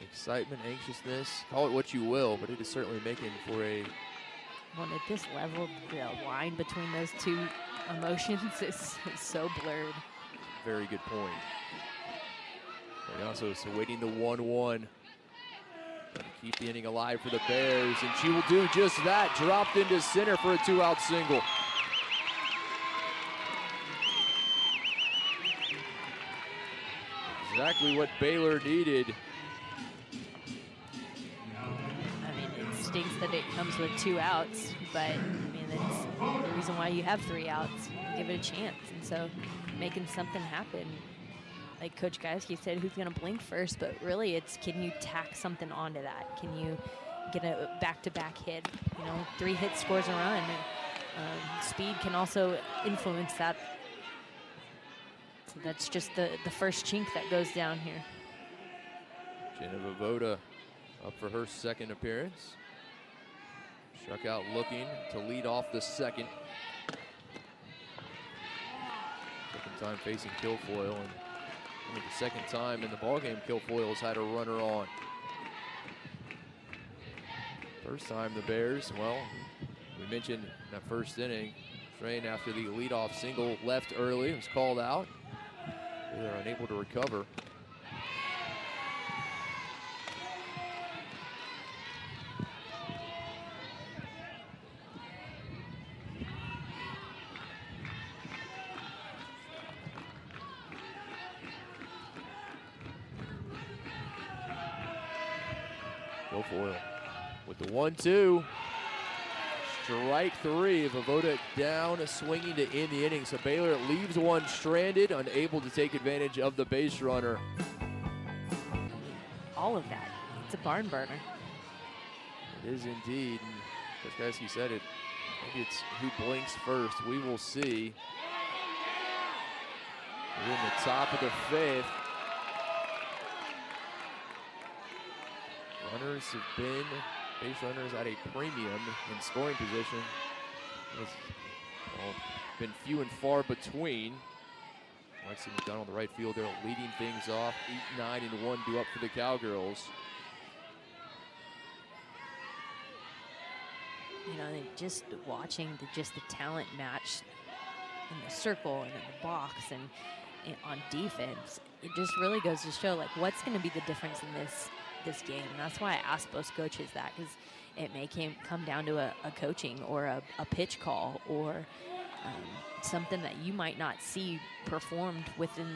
Excitement, anxiousness, call it what you will, but it is certainly making for a... Well, at this level, the line between those 2 emotions is so blurred. Very good point. Also is awaiting the 1-1. Keep the inning alive for the Bears, and she will do just that. Dropped into center for a 2-out single. Exactly what Baylor needed. I mean, it stinks that it comes with 2 outs, but I mean, it's the reason why you have 3 outs. Give it a chance, and so making something happen. Like Coach Gajewski said, who's going to blink first? But really, it's can you tack something onto that? Can you get a back-to-back hit? You know, 3 hits scores a run. And, speed can also influence that. So that's just the first chink that goes down here. Jenna Voda up for her 2nd appearance. Shuckout looking to lead off the 2nd. 2nd time facing Kilfoyle, and I think the 2nd time in the ballgame Kilfoyle's had a runner on. First time the Bears, well, we mentioned that first inning, Strain after the leadoff single left early, was called out. They're unable to recover. Guilfoyle with the 1-2. Strike 3. Voda down, swinging to end the inning. So Baylor leaves one stranded, unable to take advantage of the base runner. All of that. It's a barn burner. It is indeed. And Coach Gajewski said it. Maybe it's who blinks first. We will see. We're in the top of the 5th. Runners have been, base runners at a premium in scoring position. It's been few and far between. Lexi McDonald, the right fielder, leading things off. 8, 9, and 1 due up for the Cowgirls. You know, just watching the talent match in the circle and in the box and on defense, it just really goes to show like what's going to be the difference in this game. And that's why I asked both coaches that, because it may come down to a coaching or a pitch call or something that you might not see performed within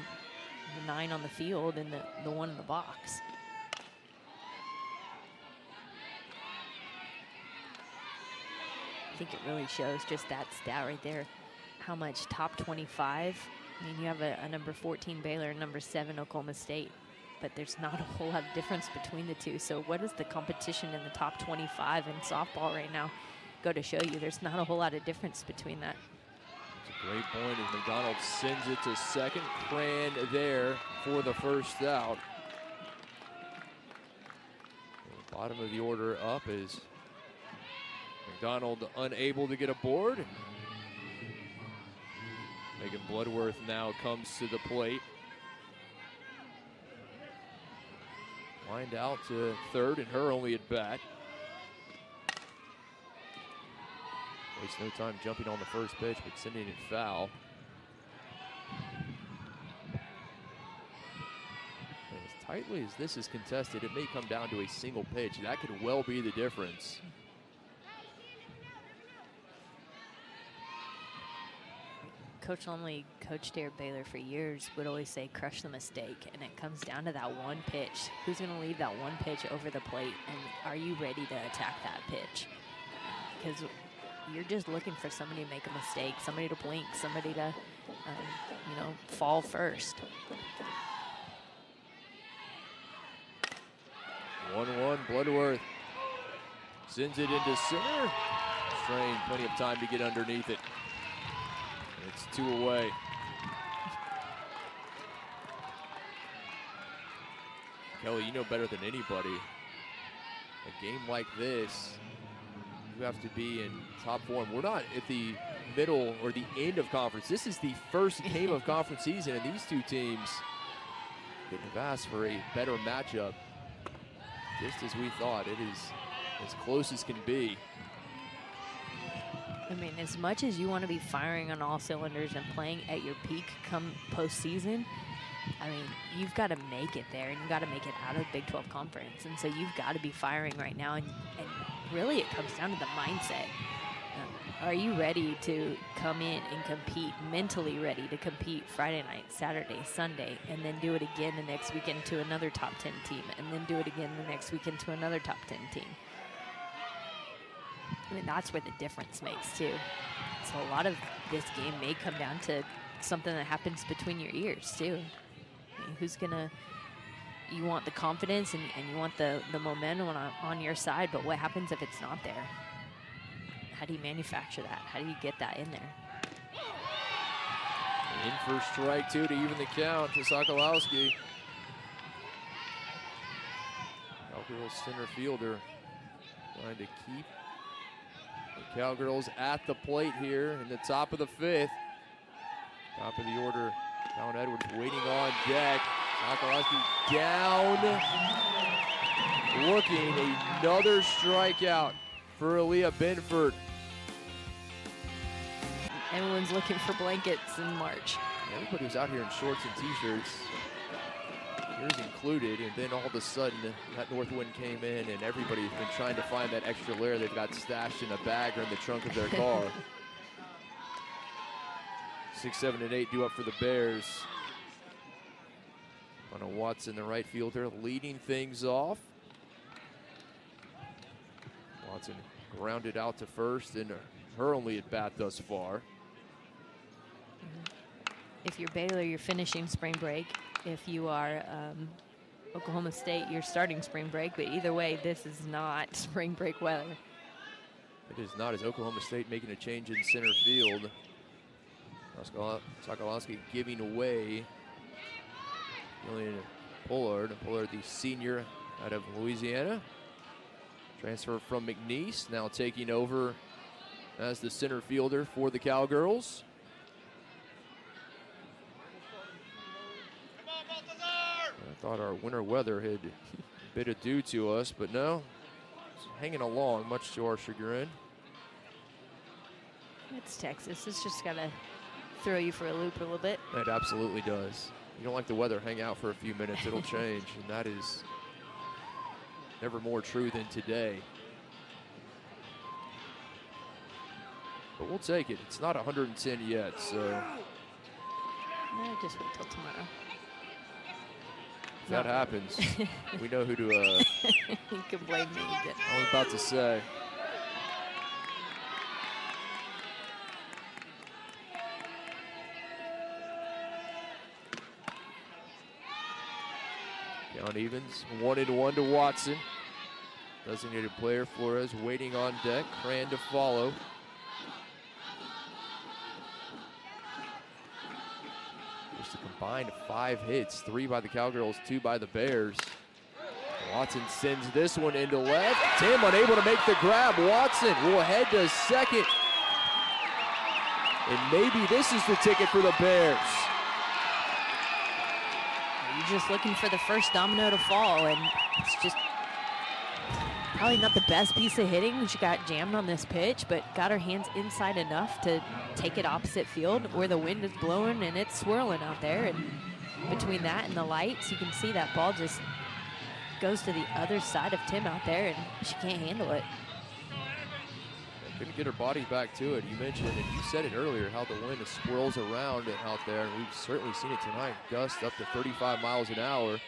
the 9 on the field and the 1 in the box. I think it really shows just that stat right there, how much top 25. I mean, you have a number 14 Baylor and number 7 Oklahoma State, but there's not a whole lot of difference between the two. So what is the competition in the top 25 in softball right now go to show you? There's not a whole lot of difference between that. It's a great point as McDonald sends it to second. Cran there for the first out. The bottom of the order up is McDonald unable to get aboard. Megan Bloodworth now comes to the plate. Lined out to third and her only at bat. Wastes no time jumping on the first pitch, but sending it foul. And as tightly as this is contested, it may come down to a single pitch. That could well be the difference. Coach Lumley coached here at Baylor for years, would always say, crush the mistake. And it comes down to that one pitch. Who's going to leave that one pitch over the plate? And are you ready to attack that pitch? Because you're just looking for somebody to make a mistake, somebody to blink, somebody to, fall first. 1-1, Bloodworth sends it into center. Strain, plenty of time to get underneath it. And it's 2 away. Kelly, you know better than anybody, a game like this, you have to be in top form. We're not at the middle or the end of conference. This is the first game of conference season, and these two teams couldn't have asked for a better matchup. Just as we thought, it is as close as can be. I mean, as much as you want to be firing on all cylinders and playing at your peak come postseason, I mean, you've got to make it there, and you've got to make it out of the Big 12 Conference. And so you've got to be firing right now. And really, it comes down to the mindset. Are you ready to come in and compete, mentally ready to compete Friday night, Saturday, Sunday, and then do it again the next weekend to another top 10 team, and then do it again the next weekend to another top 10 team? I mean, that's where the difference makes, too. So a lot of this game may come down to something that happens between your ears, too. I mean, who's going to – you want the confidence and you want the momentum on your side, but what happens if it's not there? How do you manufacture that? How do you get that in there? In for strike 2 to even the count to Sokolowski. Cowgirls center fielder trying to keep the Cowgirls at the plate here in the top of the 5th. Top of the order, Down Edwards waiting on deck. Sokolowski down, looking, another strikeout for Aaliyah Binford. Everyone's looking for blankets in March. Everybody was out here in shorts and t-shirts, yours included, and then all of a sudden that north wind came in and everybody's been trying to find that extra layer they've got stashed in a bag or in the trunk of their car. 6, 7, and 8 due up for the Bears. Anna Watson, the right fielder, leading things off. Watson grounded out to first in her only at bat thus far. If you're Baylor, you're finishing spring break. If you are Oklahoma State, you're starting spring break. But either way, this is not spring break weather. It is not, as Oklahoma State making a change in center field. Sokolowski giving away Julian Pollard. Pollard, the senior out of Louisiana. Transfer from McNeese, now taking over as the center fielder for the Cowgirls. I thought our winter weather had a bit ado to us, but no, it's hanging along, much to our chagrin. It's Texas. It's just got to throw you for a loop a little bit. It absolutely does. You don't like the weather, hang out for a few minutes, it'll change, and that is never more true than today. But we'll take it. It's not 110 yet, so. No, just wait till tomorrow. If that happens, we know who to. You can blame me. I was about to say. Count evens, 1-1 to Watson. Designated player Flores waiting on deck. Cran to follow. Just a combined 5 hits, 3 by the Cowgirls, 2 by the Bears. Watson sends this one into left. Tim unable to make the grab. Watson will head to second. And maybe this is the ticket for the Bears. You're just looking for the first domino to fall, and it's just probably not the best piece of hitting. She got jammed on this pitch, but got her hands inside enough to take it opposite field where the wind is blowing and it's swirling out there. And between that and the lights, you can see that ball just goes to the other side of Tim out there, and she can't handle it. Couldn't get her body back to it. You mentioned, and you said it earlier, how the wind swirls around out there, and we've certainly seen it tonight. Gusts up to 35 miles an hour.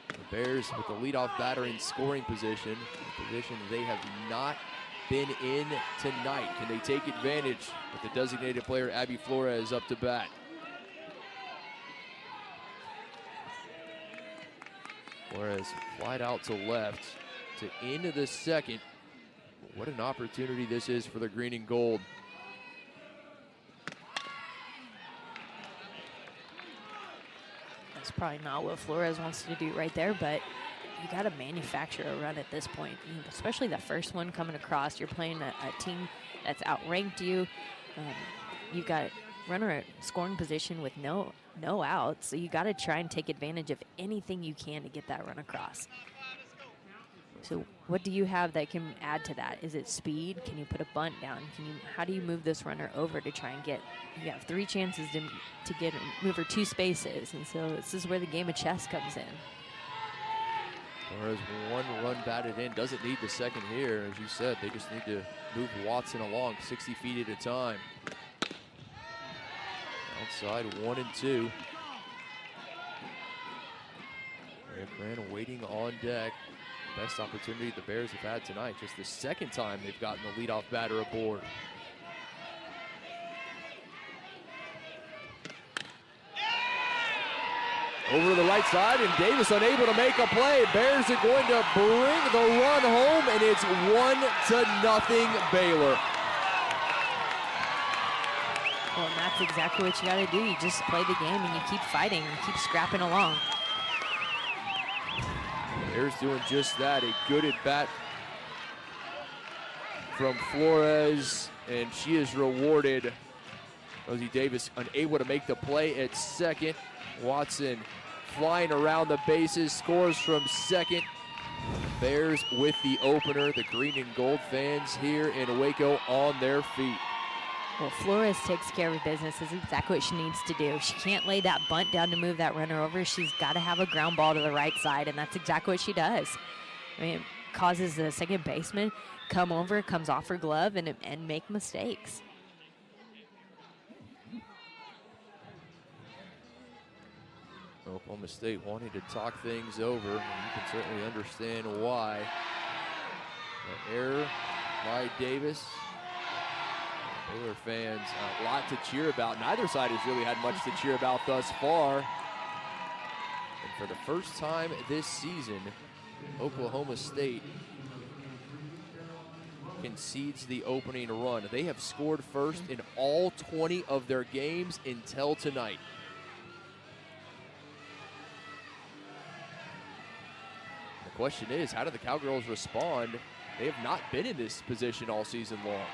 The Bears with the leadoff batter in scoring position, a position they have not been in tonight. Can they take advantage with the designated player Abby Flores up to bat? Flores flied out to left to into the second. What an opportunity this is for the green and gold. That's probably not what Flores wants to do right there, but you got to manufacture a run at this point, especially the first one coming across. You're playing a team that's outranked you. You've got runner at scoring position with no outs, so you got to try and take advantage of anything you can to get that run across. So what do you have that can add to that? Is it speed? Can you put a bunt down? How do you move this runner over to try and get? You have 3 chances to move her 2 spaces, and so this is where the game of chess comes in. Whereas 1 run batted in, doesn't need the second here. As you said, they just need to move Watson along 60 feet at a time. Outside 1-2. Eric Grant waiting on deck. Best opportunity the Bears have had tonight. Just the second time they've gotten the leadoff batter aboard. Over to the right side, and Davis unable to make a play. Bears are going to bring the run home, and it's 1-0 Baylor. Well, and that's exactly what you got to do. You just play the game and you keep fighting and keep scrapping along. Bears doing just that. A good at bat from Flores, and she is rewarded. Rosie Davis unable to make the play at second. Watson flying around the bases, scores from second. Bears with the opener. The green and gold fans here in Waco on their feet. Well, Flores takes care of business. Is exactly what she needs to do. She can't lay that bunt down to move that runner over. She's got to have a ground ball to the right side, and that's exactly what she does. I mean, it causes the second baseman come over, comes off her glove, and make mistakes. Oklahoma State wanting to talk things over, and you can certainly understand why. The error by Davis. Baylor fans, a lot to cheer about. Neither side has really had much to cheer about thus far. And for the first time this season, Oklahoma State concedes the opening run. They have scored first in all 20 of their games until tonight. The question is, how do the Cowgirls respond? They have not been in this position all season long.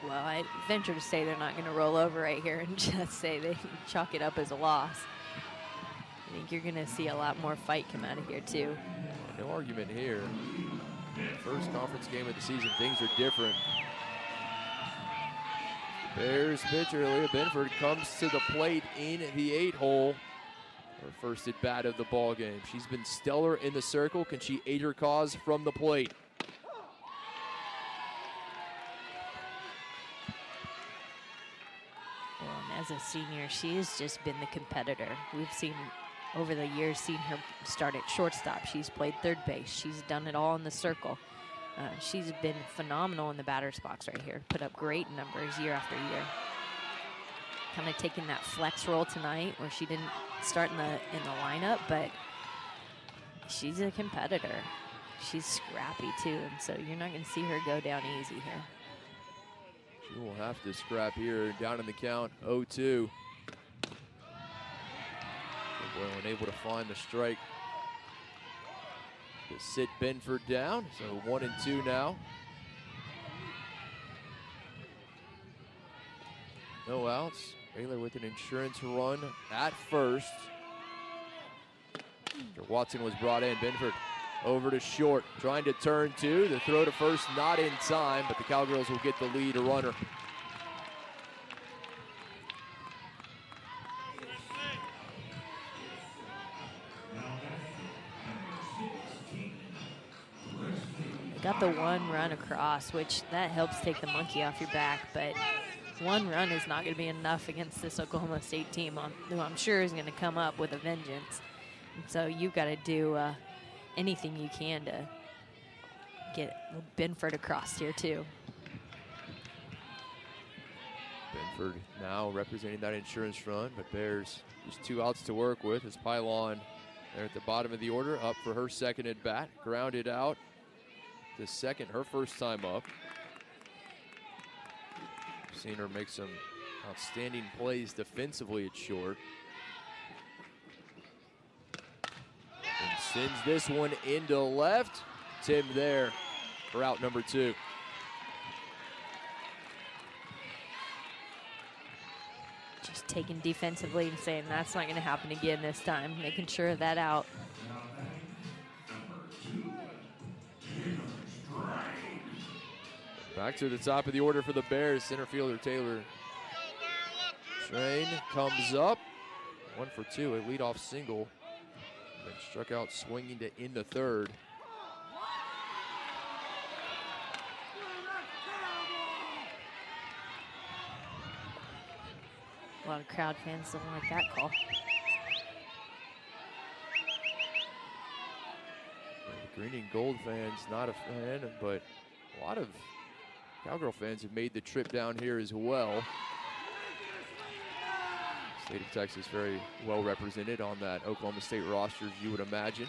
Well, I venture to say they're not going to roll over right here and just say they chalk it up as a loss. I think you're going to see a lot more fight come out of here, too. No argument here. First conference game of the season, things are different. Bears pitcher Leah Benford comes to the plate in the 8-hole. Her first at bat of the ball game. She's been stellar in the circle. Can she aid her cause from the plate? As a senior, she has just been the competitor. We've seen over the years, seen her start at shortstop. She's played third base. She's done it all in the circle. She's been phenomenal in the batter's box right here. Put up great numbers year after year. Kind of taking that flex role tonight where she didn't start in the lineup, but she's a competitor. She's scrappy too, and so you're not going to see her go down easy here. She will have to scrap here, down in the count, 0-2. Boyle unable to find the strike to sit Benford down, so 1-2 now. No outs. Baylor with an insurance run at first. After Watson was brought in, Benford over to short, trying to turn 2. The throw to first not in time, but the Cowgirls will get the lead runner. got the one run across, which that helps take the monkey off your back, but one run is not going to be enough against this Oklahoma State team, who I'm sure is going to come up with a vengeance. And so you've got to do anything you can to get Benford across here too. Benford now representing that insurance run, but Bears just 2 outs to work with as Pylon there at the bottom of the order, up for her second at bat, grounded out to second, her first time up. Seen her make some outstanding plays defensively at short. And sends this one into left. Tim there for out number 2. Just taking defensively and saying that's not going to happen again this time, making sure of that out. Back to the top of the order for the Bears, center fielder Taylor Train comes up. 1 for 2, a leadoff single. Then struck out swinging to in the third. A lot of crowd fans don't like that call. The green and gold fans, not a fan, but a lot of Cowgirl fans have made the trip down here as well. State of Texas very well represented on that Oklahoma State roster, as you would imagine.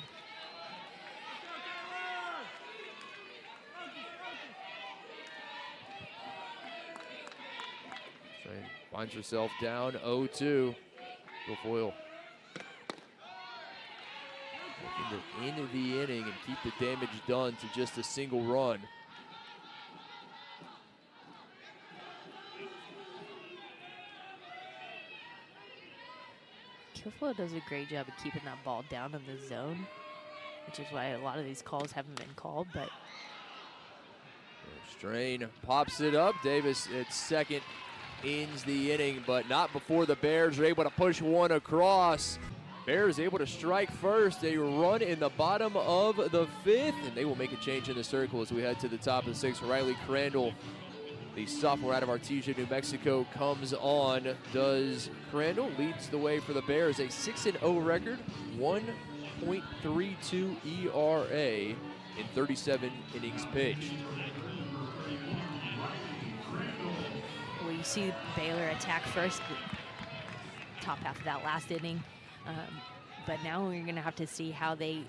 Train finds herself down 0-2. Guilfoyle looking to end the inning and keep the damage done to just a single run. Guilfoyle does a great job of keeping that ball down in the zone, which is why a lot of these calls haven't been called, but Strain pops it up. Davis at second ends the inning, but not before the Bears are able to push one across. Bears able to strike first. A run in the bottom of the 5th, and they will make a change in the circle as we head to the top of the 6th. Riley Crandall, the sophomore out of Artesia, New Mexico, comes on. Does Crandall leads the way for the Bears, a 6-0 record, 1.32 ERA in 37 innings pitched. well, you see Baylor attack first, top half of that last inning. But now we're going to have to see how they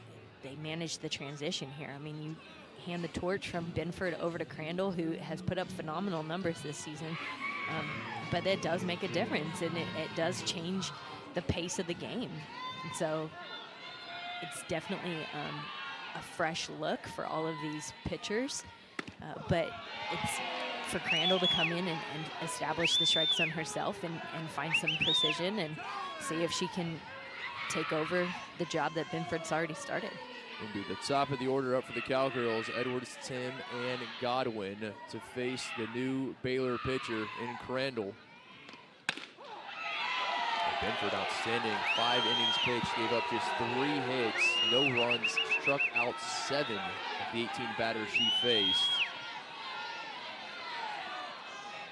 manage the transition here. I mean, you hand the torch from Benford over to Crandall, who has put up phenomenal numbers this season. But it does make a difference, and it does change the pace of the game. And so it's definitely a fresh look for all of these pitchers. But it's for Crandall to come in and establish the strike zone herself and find some precision and see if she can take over the job that Benford's already started. Indeed, the top of the order up for the Cowgirls, Edwards, Tim, and Godwin to face the new Baylor pitcher in Crandall. Benford outstanding, 5 innings pitched, gave up just 3 hits, no runs, struck out 7 of the 18 batters she faced.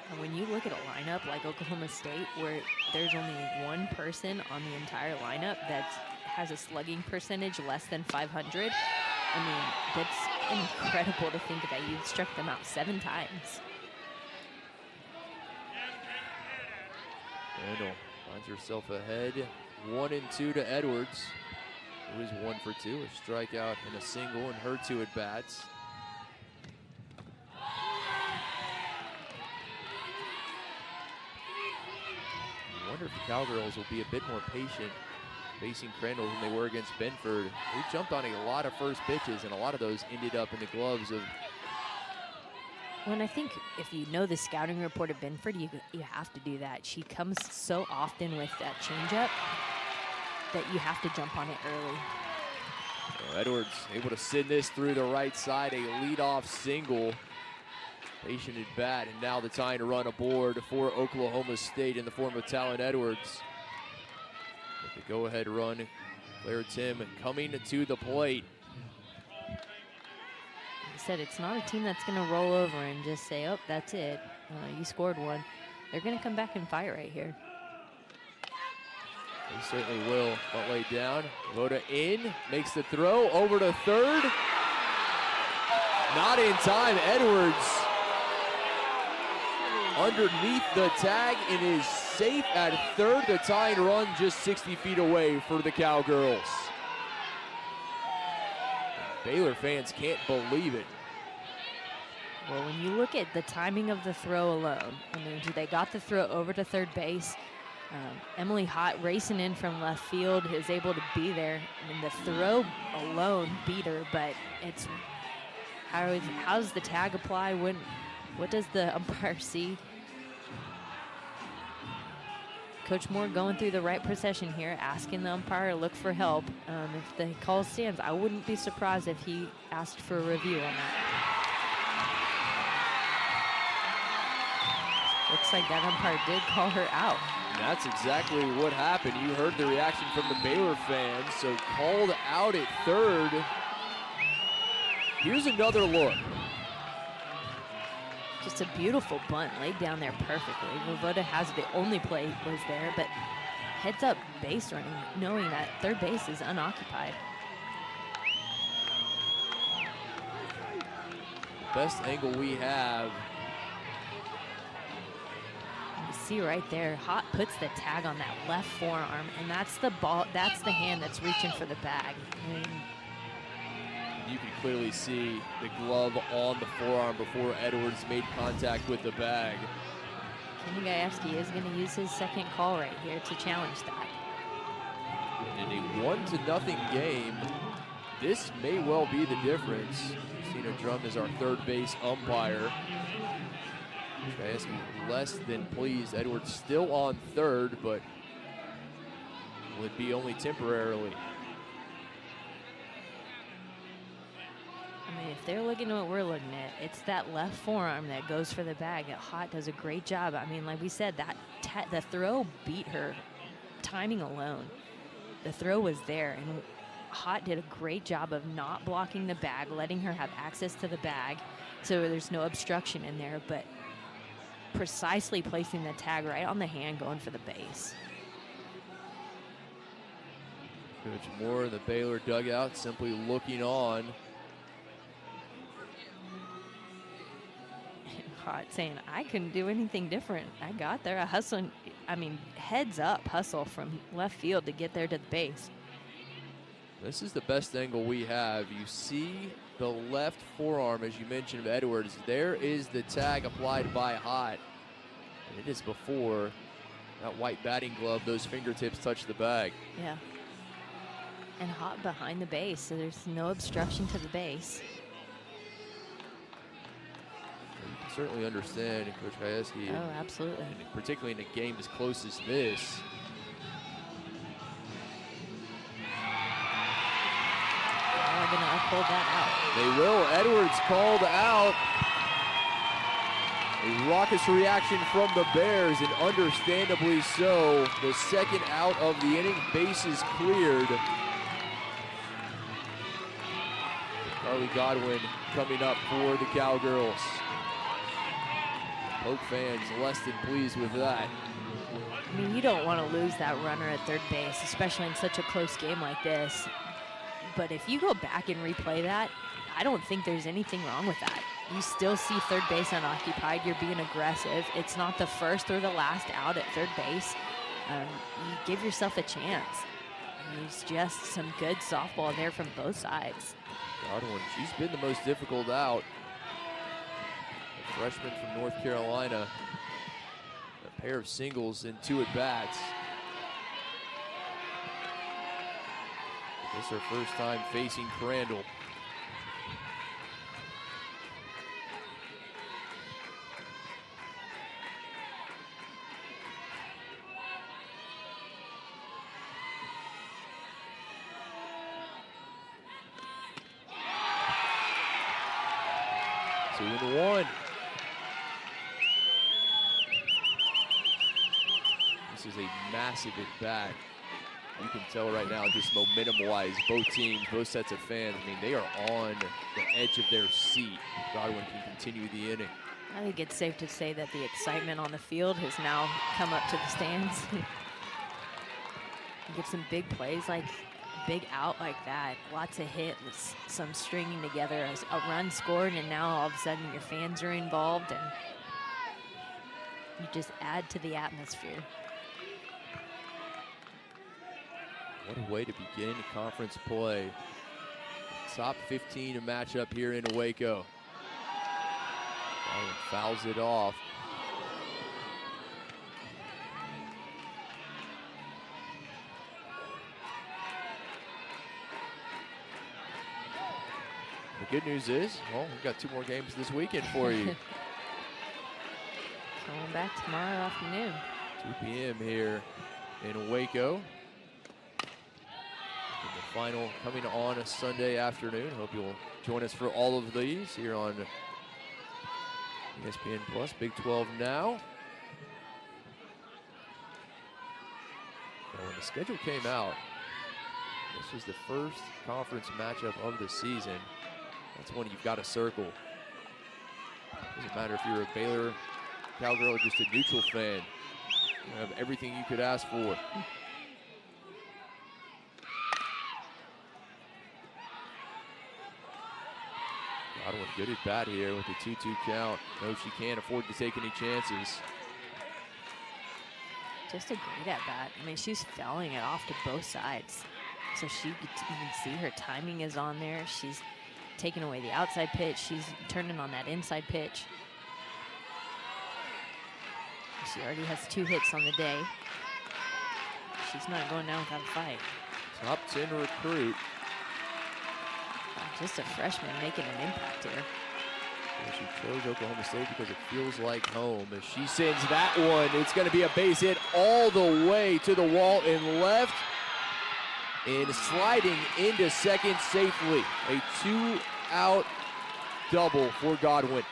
And when you look at a lineup like Oklahoma State, where there's only one person on the entire lineup that has a slugging percentage less than 500, I mean, that's incredible to think that you've struck them out 7 times. Randall finds herself ahead, 1-2 to Edwards, who is 1 for 2, a strikeout and a single in her 2 at-bats. I wonder if the Cowgirls will be a bit more patient facing Crandall than they were against Benford. They jumped on a lot of first pitches, and a lot of those ended up in the gloves of... Well, and I think if you know the scouting report of Benford, you have to do that. She comes so often with that changeup that you have to jump on it early. Well, Edwards able to send this through the right side, a leadoff single. Patient at bat, and now the tying run aboard for Oklahoma State in the form of Talon Edwards. With the go-ahead run, Claire Tim coming to the plate. said, it's not a team that's going to roll over and just say, oh, that's it. You scored one. They're going to come back and fight right here. They certainly will. Butt laid down. Voda in, makes the throw, over to third. Not in time. Edwards underneath the tag and is safe at third. The tying run just 60 feet away for the Cowgirls. Baylor fans can't believe it. Well, when you look at the timing of the throw alone, I mean, they got the throw over to third base. Emily Hott racing in from left field is able to be there. I mean, the throw alone beat her, but it's how's the tag apply? What does the umpire see? Coach Moore going through the right procession here, asking the umpire to look for help. If the call stands, I wouldn't be surprised if he asked for a review on that. Looks like that umpire did call her out. And that's exactly what happened. You heard the reaction from the Baylor fans. So called out at third. Here's another look. Just a beautiful bunt laid down there perfectly. Voda has the only play was there, but heads up base running, knowing that third base is unoccupied. Best angle we have. You see right there, Hott puts the tag on that left forearm, and that's the ball. That's the hand that's reaching for the bag. And you can clearly see the glove on the forearm before Edwards made contact with the bag. Kenny Gajewski is going to use his second call right here to challenge that. In a 1-0 game, this may well be the difference. Christina Drum is our third base umpire. Gajewski less than pleased. Edwards still on third, but would be only temporarily. I mean, if they're looking at what we're looking at, it's that left forearm that goes for the bag. Hott does a great job. I mean, like we said, the throw beat her, timing alone. The throw was there, and Hott did a great job of not blocking the bag, letting her have access to the bag, so there's no obstruction in there, but precisely placing the tag right on the hand, going for the base. Coach Moore in the Baylor dugout simply looking on. Hott saying, I couldn't do anything different. I got there. I hustled, I mean, heads up hustle from left field to get there to the base. This is the best angle we have. You see the left forearm, as you mentioned, of Edwards. There is the tag applied by Hott. And it is before that white batting glove, those fingertips touch the bag. Yeah. And Hott behind the base, so there's no obstruction to the base. You can certainly understand Coach Gajewski. Oh, absolutely. And particularly in a game as close as this. They're going to uphold that out. They will. Edwards called out. A raucous reaction from the Bears, and understandably so. The second out of the inning, bases cleared. Carly Godwin coming up for the Cowgirls. Polk fans less than pleased with that. I mean, you don't want to lose that runner at third base, especially in such a close game like this. But if you go back and replay that, I don't think there's anything wrong with that. You still see third base unoccupied. You're being aggressive. It's not the first or the last out at third base. You give yourself a chance. It's just some good softball there from both sides. Godwin, she's been the most difficult out. A freshman from North Carolina. A pair of singles and 2 at-bats. This is her first time facing Crandall. Two and one. This is a massive at bat you can tell right now, just momentum-wise, both teams, both sets of fans, I mean, they are on the edge of their seat. Godwin can continue the inning. I think it's safe to say that the excitement on the field has now come up to the stands. Get some big plays, like big out like that, lots of hits, some stringing together, a run scored, and now all of a sudden your fans are involved, and you just add to the atmosphere. What a way to begin conference play. Top 15 matchup here in Waco. Fouls it off. The good news is, well, we've got 2 more games this weekend for you. Coming back tomorrow afternoon. 2 p.m. here in Waco. And the final coming on a Sunday afternoon. Hope you'll join us for all of these here on ESPN Plus, Big 12 now. Now when the schedule came out, this was the first conference matchup of the season. That's one you've got to circle. Doesn't matter if you're a Baylor Cowgirl or just a neutral fan. You have everything you could ask for. Godwin good at bat here with the 2-2 count. Knows she can't afford to take any chances. Just a great at bat. I mean, she's fouling it off to both sides. So you can see her timing is on there. She's taking away the outside pitch. She's turning on that inside pitch. She already has 2 hits on the day. She's not going down without a fight. Top 10 recruit. Just a freshman making an impact here. And she chose Oklahoma State because it feels like home. As she sends that one, it's going to be a base hit all the way to the wall and left. And sliding into second safely. A 2-out double for Godwin.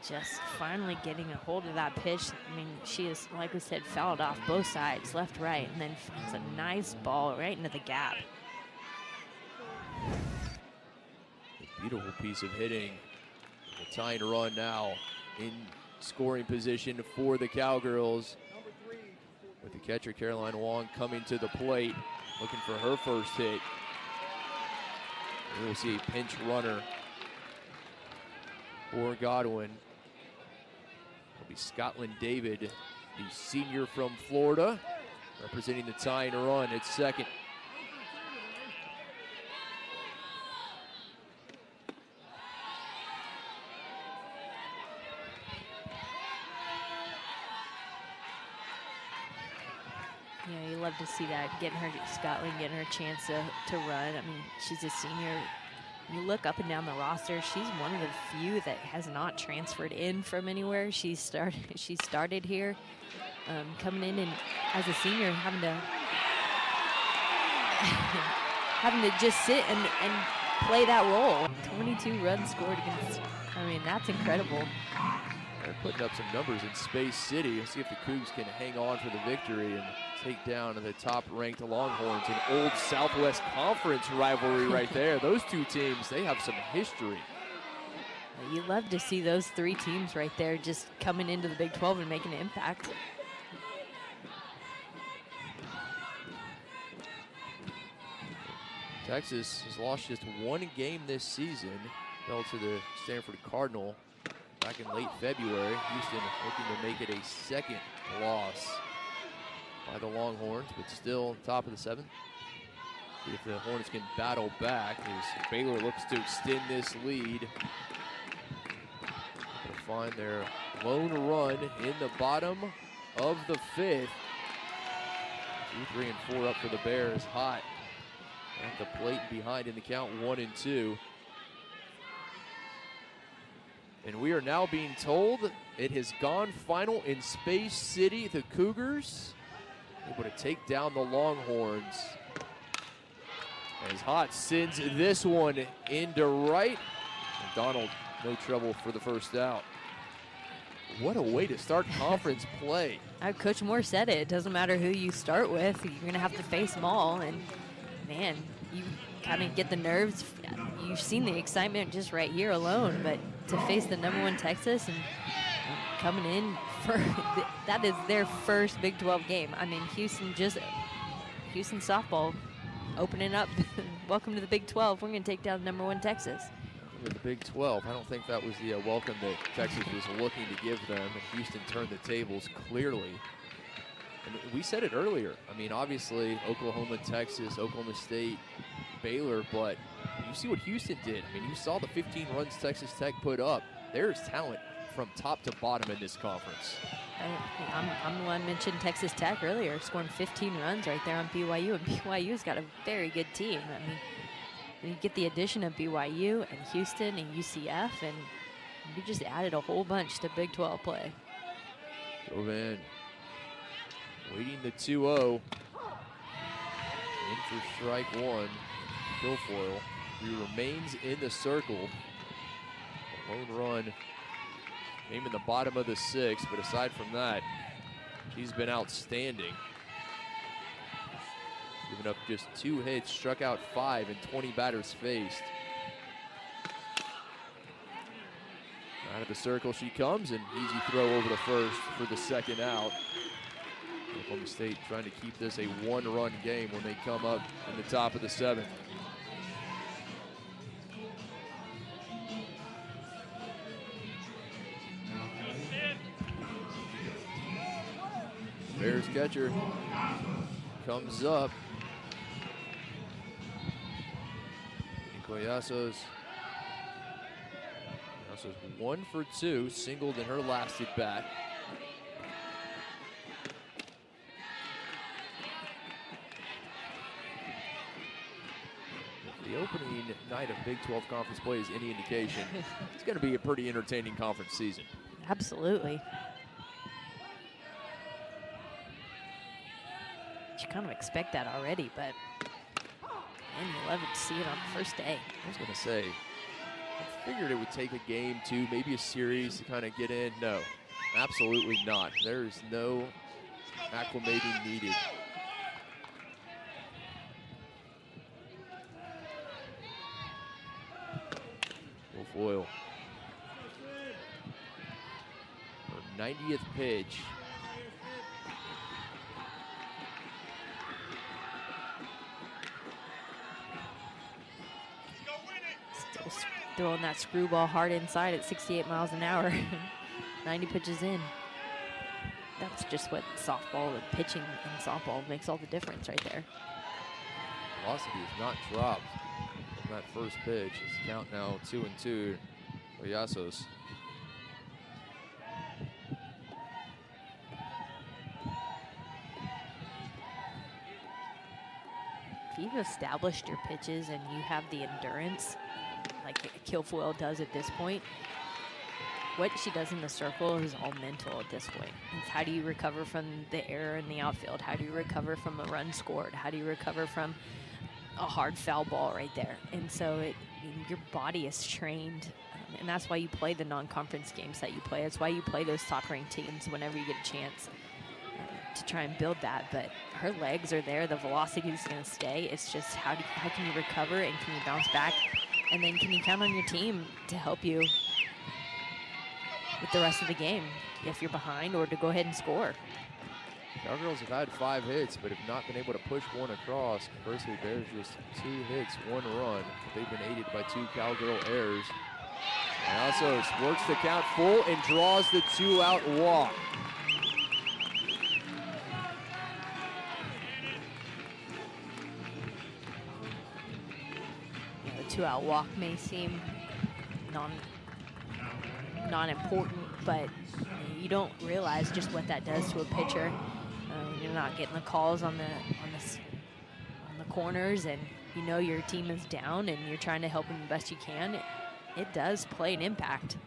Just finally getting a hold of that pitch. I mean, she is, like we said, fouled off both sides, left, right, and then it's a nice ball right into the gap. A beautiful piece of hitting. A tying run now in scoring position for the Cowgirls. With the catcher, Caroline Wong, coming to the plate, looking for her first hit. And we'll see a pinch runner for Godwin. It'll be Scotland David, the senior from Florida, representing the tying run at second. Yeah, you love to see that, Scotland getting her chance to run. I mean, she's a senior. You look up and down the roster, she's one of the few that has not transferred in from anywhere. She started here, coming in and as a senior having to just sit and play that role. 22 runs scored against, I mean, that's incredible. They're putting up some numbers in Space City. Let's see if the Cougs can hang on for the victory and take down the top-ranked Longhorns. An old Southwest Conference rivalry right there. Those 2 teams, they have some history. You love to see those 3 teams right there just coming into the Big 12 and making an impact. Texas has lost just 1 game this season. Fell to the Stanford Cardinal back in late February. Houston looking to make it a 2nd loss by the Longhorns, but still top of the 7th. See if the Hornets can battle back as Baylor looks to extend this lead. To find their lone run in the bottom of the 5th. 2, 3, and 4 up for the Bears. Hot at the plate behind in the count, 1 and 2. And we are now being told it has gone final in Space City. The Cougars able to take down the Longhorns. As Hot sends this one into right. And Donald no trouble for the first out. What a way to start conference play. Coach Moore said it doesn't matter who you start with, you're going to have to face them all. And, man, you kind of get the nerves. You've seen the excitement just right here alone, but to face the #1 Texas and coming in for that is their first Big 12 game. I mean, Houston softball opening up. Welcome to the Big 12. We're going to take down #1 Texas. With the Big 12, I don't think that was the welcome that Texas was looking to give them, and Houston turned the tables clearly. And we said it earlier. I mean, obviously, Oklahoma, Texas, Oklahoma State, Baylor, but you see what Houston did. I mean, you saw the 15 runs Texas Tech put up. There's talent from top to bottom in this conference. I'm the one mentioned Texas Tech earlier, scoring 15 runs right there on BYU, and BYU's got a very good team. I mean, you get the addition of BYU and Houston and UCF, and you just added a whole bunch to Big 12 play. Govan waiting the 2-0. In for strike one. Guilfoyle, who remains in the circle. A lone run came in the bottom of the 6th, but aside from that, she's been outstanding. Giving up just 2 hits, struck out 5 and 20 batters faced. Out of the circle she comes, and easy throw over to first for the second out. Oklahoma State trying to keep this a 1-run game when they come up in the top of the 7th. Bears catcher comes up. Collasos 1 for 2, singled in her last at bat. If the opening night of Big 12 conference play is any indication, it's going to be a pretty entertaining conference season. Absolutely. You kind of expect that already, but man, you love it to see it on the first day. I was going to say, I figured it would take a game, 2, maybe a series to kind of get in. No, absolutely not. There is no acclimating needed. Guilfoyle. Her 90th pitch. Throwing that screwball hard inside at 68 miles an hour. 90 pitches in. That's just what softball and pitching in softball makes all the difference right there. Velocity is not dropped from that first pitch. It's count now 2-2. Collasos. If you've established your pitches and you have the endurance, like Guilfoyle does at this point, what she does in the circle is all mental at this point. It's how do you recover from the error in the outfield? How do you recover from a run scored? How do you recover from a hard foul ball right there? And so your body is trained, and that's why you play the non-conference games that you play. That's why you play those top-ranked teams whenever you get a chance to try and build that. But her legs are there. The velocity is going to stay. It's just how can you recover and can you bounce back? And then can you count on your team to help you with the rest of the game if you're behind, or to go ahead and score? Cowgirls have had 5 hits, but have not been able to push one across. Conversely, Bears just 2 hits, 1 run. They've been aided by 2 Cowgirl errors. And also works the count full and draws the 2-out walk. The 2-out walk may seem non-important, but you don't realize just what that does to a pitcher. You're not getting the calls on the corners, and you know your team is down, and you're trying to help them the best you can. It does play an impact.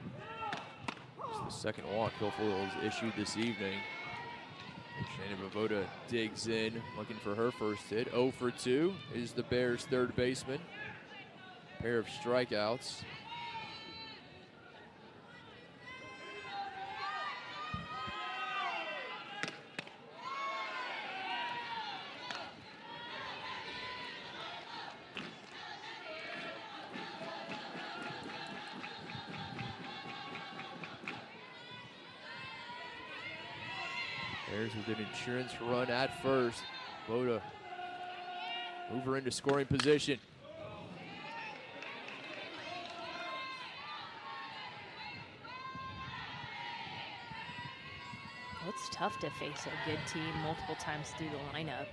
It's the second walk Guilfoyle has issued this evening. Shannon Vovoda digs in, looking for her first hit. 0 for 2 is the Bears' third baseman. Pair of strikeouts. Bears with an insurance run at first. Boda move her into scoring position. It's tough to face a good team multiple times through the lineup.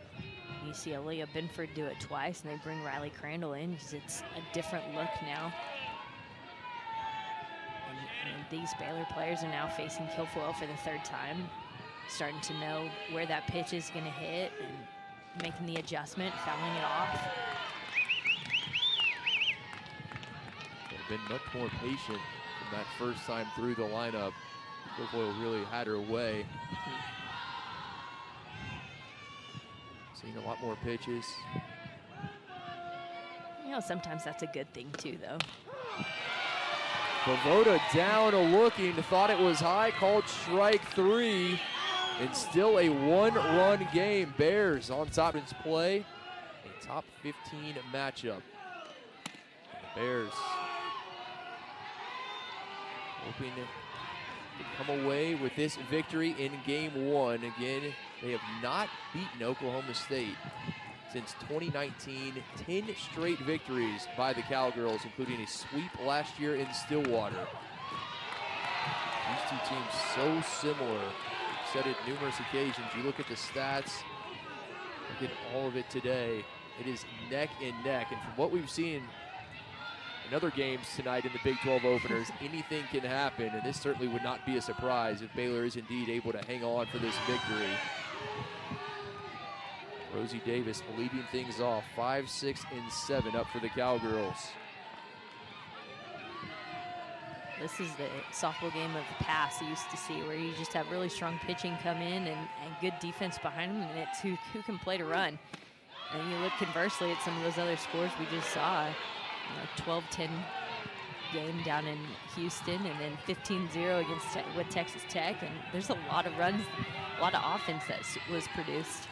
You see Aaliyah Binford do it twice, and they bring Riley Crandall in because it's a different look now. And these Baylor players are now facing Kilfoyle for the third time, starting to know where that pitch is going to hit and making the adjustment, fouling it off. They've been much more patient from that first time through the lineup. Kilfoyle really had her way. Seeing a lot more pitches. You know, sometimes that's a good thing too, though. Bavoda down looking, thought it was high, called strike 3. And still a one-run game. Bears on top of its play. A top 15 matchup. Bears hoping to come away with this victory in game 1. Again, they have not beaten Oklahoma State since 2019. 10 straight victories by the Cowgirls, including a sweep last year in Stillwater. These two teams so similar. We've said it numerous occasions. You look at the stats, look at all of it today. It is neck and neck. And from what we've seen in other games tonight in the Big 12 openers, anything can happen, and this certainly would not be a surprise if Baylor is indeed able to hang on for this victory. Rosie Davis leading things off, 5, 6, and 7 up for the Cowgirls. This is the softball game of the past you used to see, where you just have really strong pitching come in and good defense behind them, and it's who can play to run. And you look conversely at some of those other scores we just saw. 12-10 game down in Houston, and then 15-0 with Texas Tech, and there's a lot of runs, a lot of offense that was produced.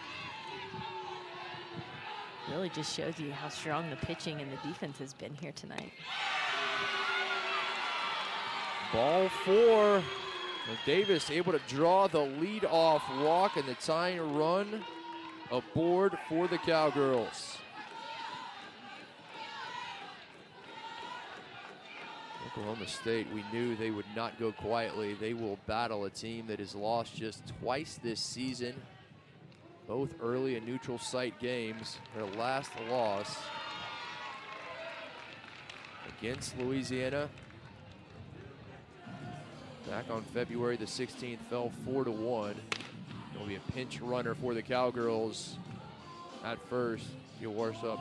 Really just shows you how strong the pitching and the defense has been here tonight. Ball 4. Davis able to draw the lead-off walk, and the tying run aboard for the Cowgirls. Oklahoma State, we knew they would not go quietly. They will battle a team that has lost just twice this season, both early and neutral site games. Their last loss against Louisiana back on February the 16th fell 4-1. It'll be a pinch runner for the Cowgirls at first. She'll wash up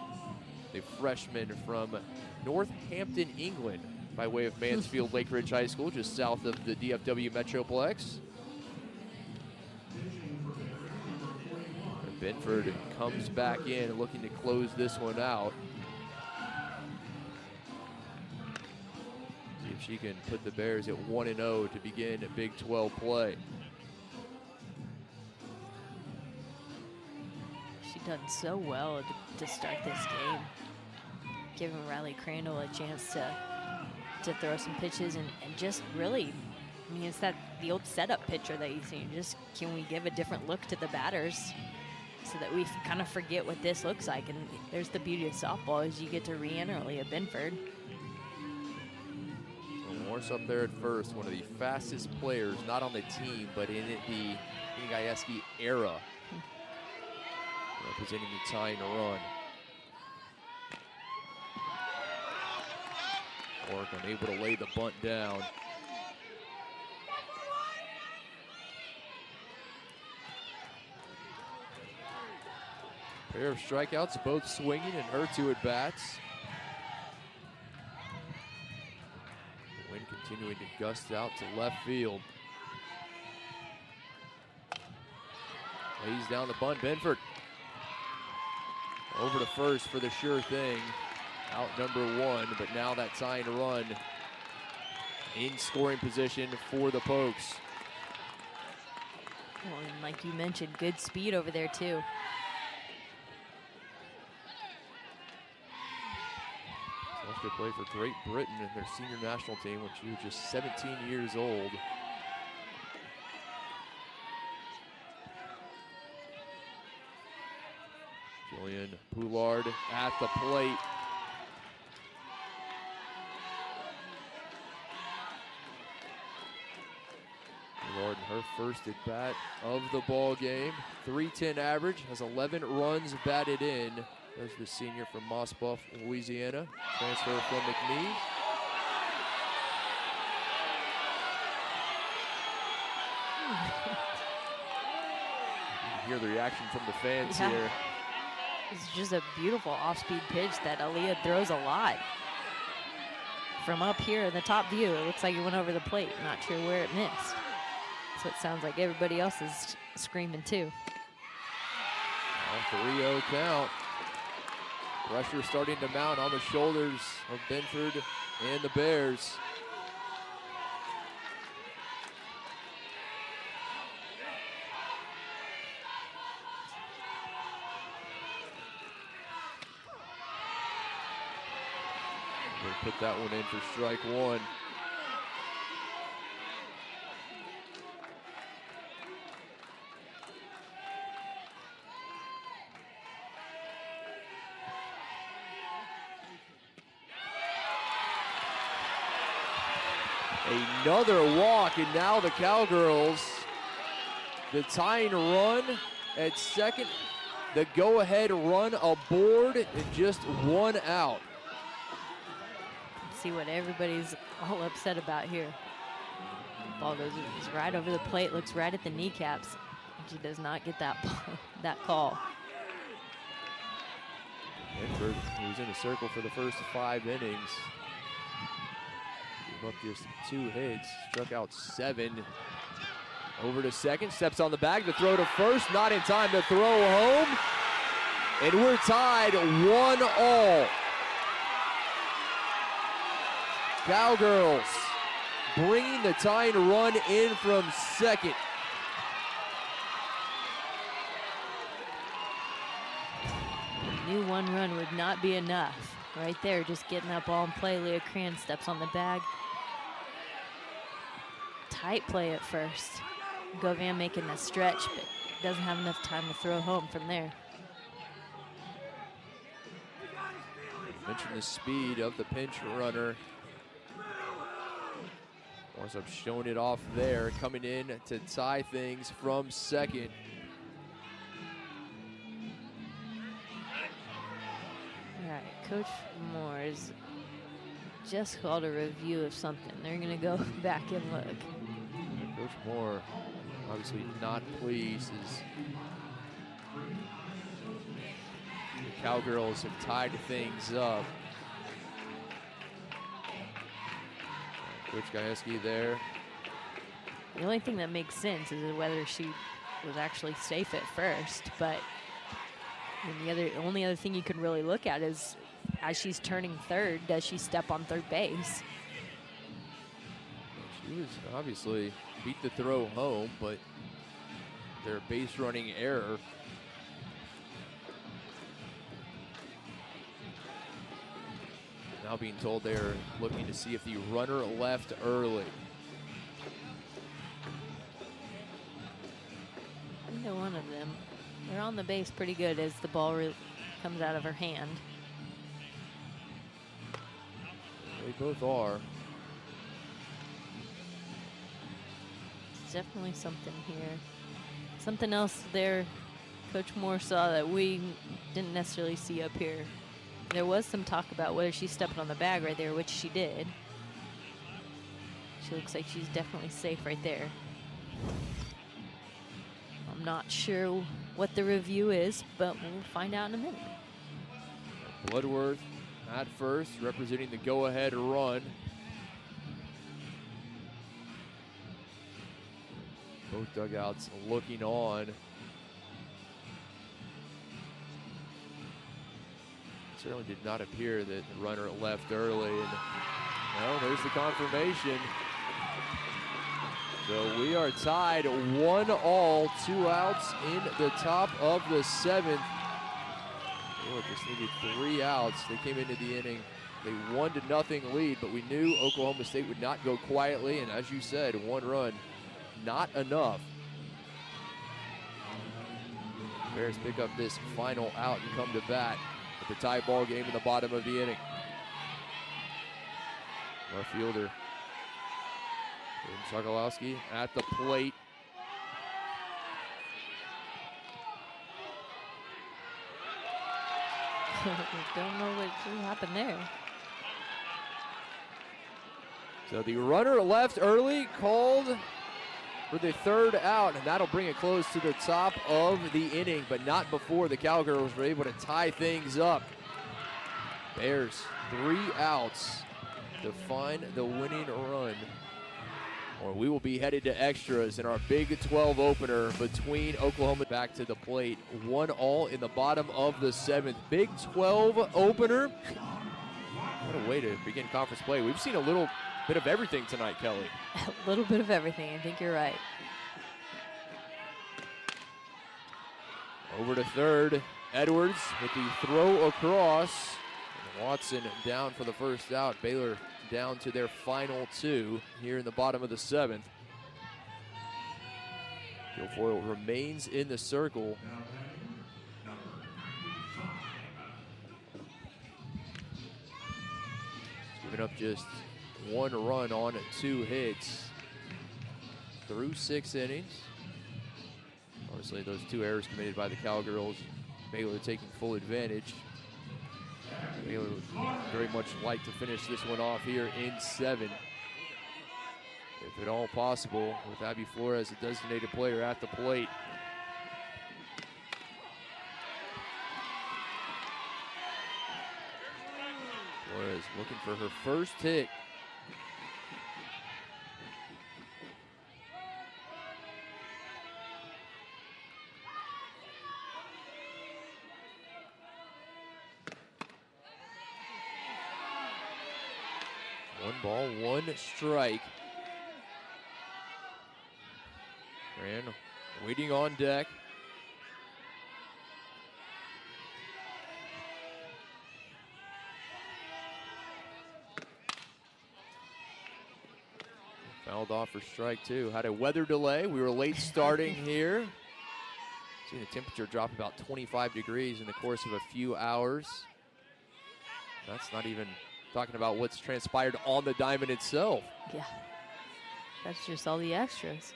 a freshman from Northampton, England, by way of Mansfield Lake Ridge High School, just south of the DFW Metroplex. Binford comes back in looking to close this one out. See if she can put the Bears at 1-0 to begin a Big 12 play. She done so well to start this game, giving Riley Crandall a chance to throw some pitches and just really, I mean, it's the old setup pitcher that you see. Just, can we give a different look to the batters so that we kind of forget what this looks like? And there's the beauty of softball, is you get to re-enter Leah Binford. Morse up there at first, one of the fastest players, not on the team, but in the Ingieski era, representing the tying run. Ork unable to lay the bunt down. Pair of strikeouts, both swinging, and her 2 at bats. The wind continuing to gust out to left field. Lays down the bunt, Binford. Over to first for the sure thing. Out number 1, but now that tying run in scoring position for the Pokes. Well, and like you mentioned, good speed over there too. Celeste played for Great Britain in their senior national team when she was just 17 years old. Poulard at the plate. Poulard, her first at bat of the ball game. .310 average, has 11 runs batted in. There's the senior from Moss Bluff, Louisiana. Transfer from McNeese. You hear the reaction from the fans here. It's just a beautiful off-speed pitch that Aaliyah throws a lot. From up here in the top view, it looks like it went over the plate. Not sure where it missed. So it sounds like everybody else is screaming too. 3-0 count. Pressure starting to mount on the shoulders of Benford and the Bears. We'll put that one in for strike one. Another walk, and now the Cowgirls, the tying run at second, the go-ahead run aboard, and just one out. See what everybody's all upset about here. Ball goes right over the plate, looks right at the kneecaps. She does not get that that call. Benford, who was in a circle for the first 5 innings, gave up just 2 hits, struck out 7. Over to second, steps on the bag, the throw to first, not in time to throw home. And we're tied 1-1. Cowgirls bringing the tying run in from second. Knew one run would not be enough. Right there, just getting that ball in play. Leah Cran steps on the bag. Tight play at first. Govan making the stretch, but doesn't have enough time to throw home from there. Mentioned the speed of the pinch runner. Up showing it off there, coming in to tie things from second. All right, Coach Moore is just called a review of something. They're gonna go back and look. Coach Moore obviously not pleased as the Cowgirls have tied things up. Coach Gajewski there. The only thing that makes sense is whether she was actually safe at first, but the only other thing you can really look at is as she's turning third, does she step on third base? She was obviously beat the throw home, but their base running error. Now being told they're looking to see if the runner left early. Either one of them. They're on the base pretty good as the ball comes out of her hand. They both are. It's definitely something here. Something else there Coach Moore saw that we didn't necessarily see up here. There was some talk about whether she stepped on the bag right there, which she did. She looks like she's definitely safe right there. I'm not sure what the review is, but we'll find out in a minute. Bloodworth at first, representing the go-ahead run. Both dugouts looking on. Certainly did not appear that the runner left early, and well, there's the confirmation. So we are tied 1-1, 2 outs in the top of the 7th. Baylor just needed 3 outs. They came into the inning, they 1-0 lead, but we knew Oklahoma State would not go quietly, and as you said, 1 run, not enough. Bears pick up this final out and come to bat with the tie ball game in the bottom of the inning. Left fielder Sokolowski at the plate. Don't know what happened there. So the runner left early, called for the third out, and that'll bring it close to the top of the inning, but not before the Cowgirls were able to tie things up. Bears 3 outs to find the winning run. Or we will be headed to extras in our Big 12 opener between Oklahoma. Back to the plate, 1-1 in the bottom of the 7th. Big 12 opener. What a way to begin conference play. We've seen a little bit of everything tonight, Kelly. A little bit of everything. I think you're right. Over to third, Edwards with the throw across. And Watson down for the first out. Baylor down to their final 2 here in the bottom of the 7th. Guilfoyle remains in the circle. Giving up just 1 run on 2 hits through 6 innings. Obviously, those 2 errors committed by the Cowgirls, Baylor taking full advantage. Baylor would very much like to finish this one off here in 7. If at all possible, with Abby Flores, a designated player at the plate. Flores looking for her first hit. One ball, 1 strike. Ran waiting on deck. Fouled off for strike 2. Had a weather delay. We were late starting here. Seen the temperature drop about 25 degrees in the course of a few hours. That's not even talking about what's transpired on the diamond itself. Yeah, that's just all the extras.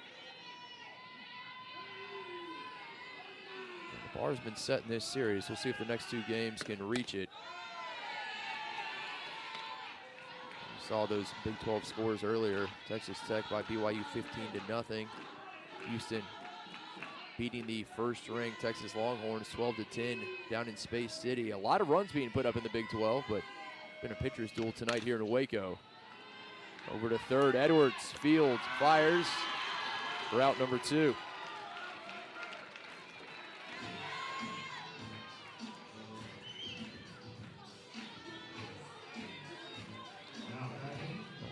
And the bar's been set in this series. We'll see if the next 2 games can reach it. We saw those Big 12 scores earlier. Texas Tech by BYU 15-0. Houston beating the first-ranked Texas Longhorns 12-10 down in Space City. A lot of runs being put up in the Big 12, but been a pitcher's duel tonight here in Waco. Over to third, Edwards fields, fires for out number 2.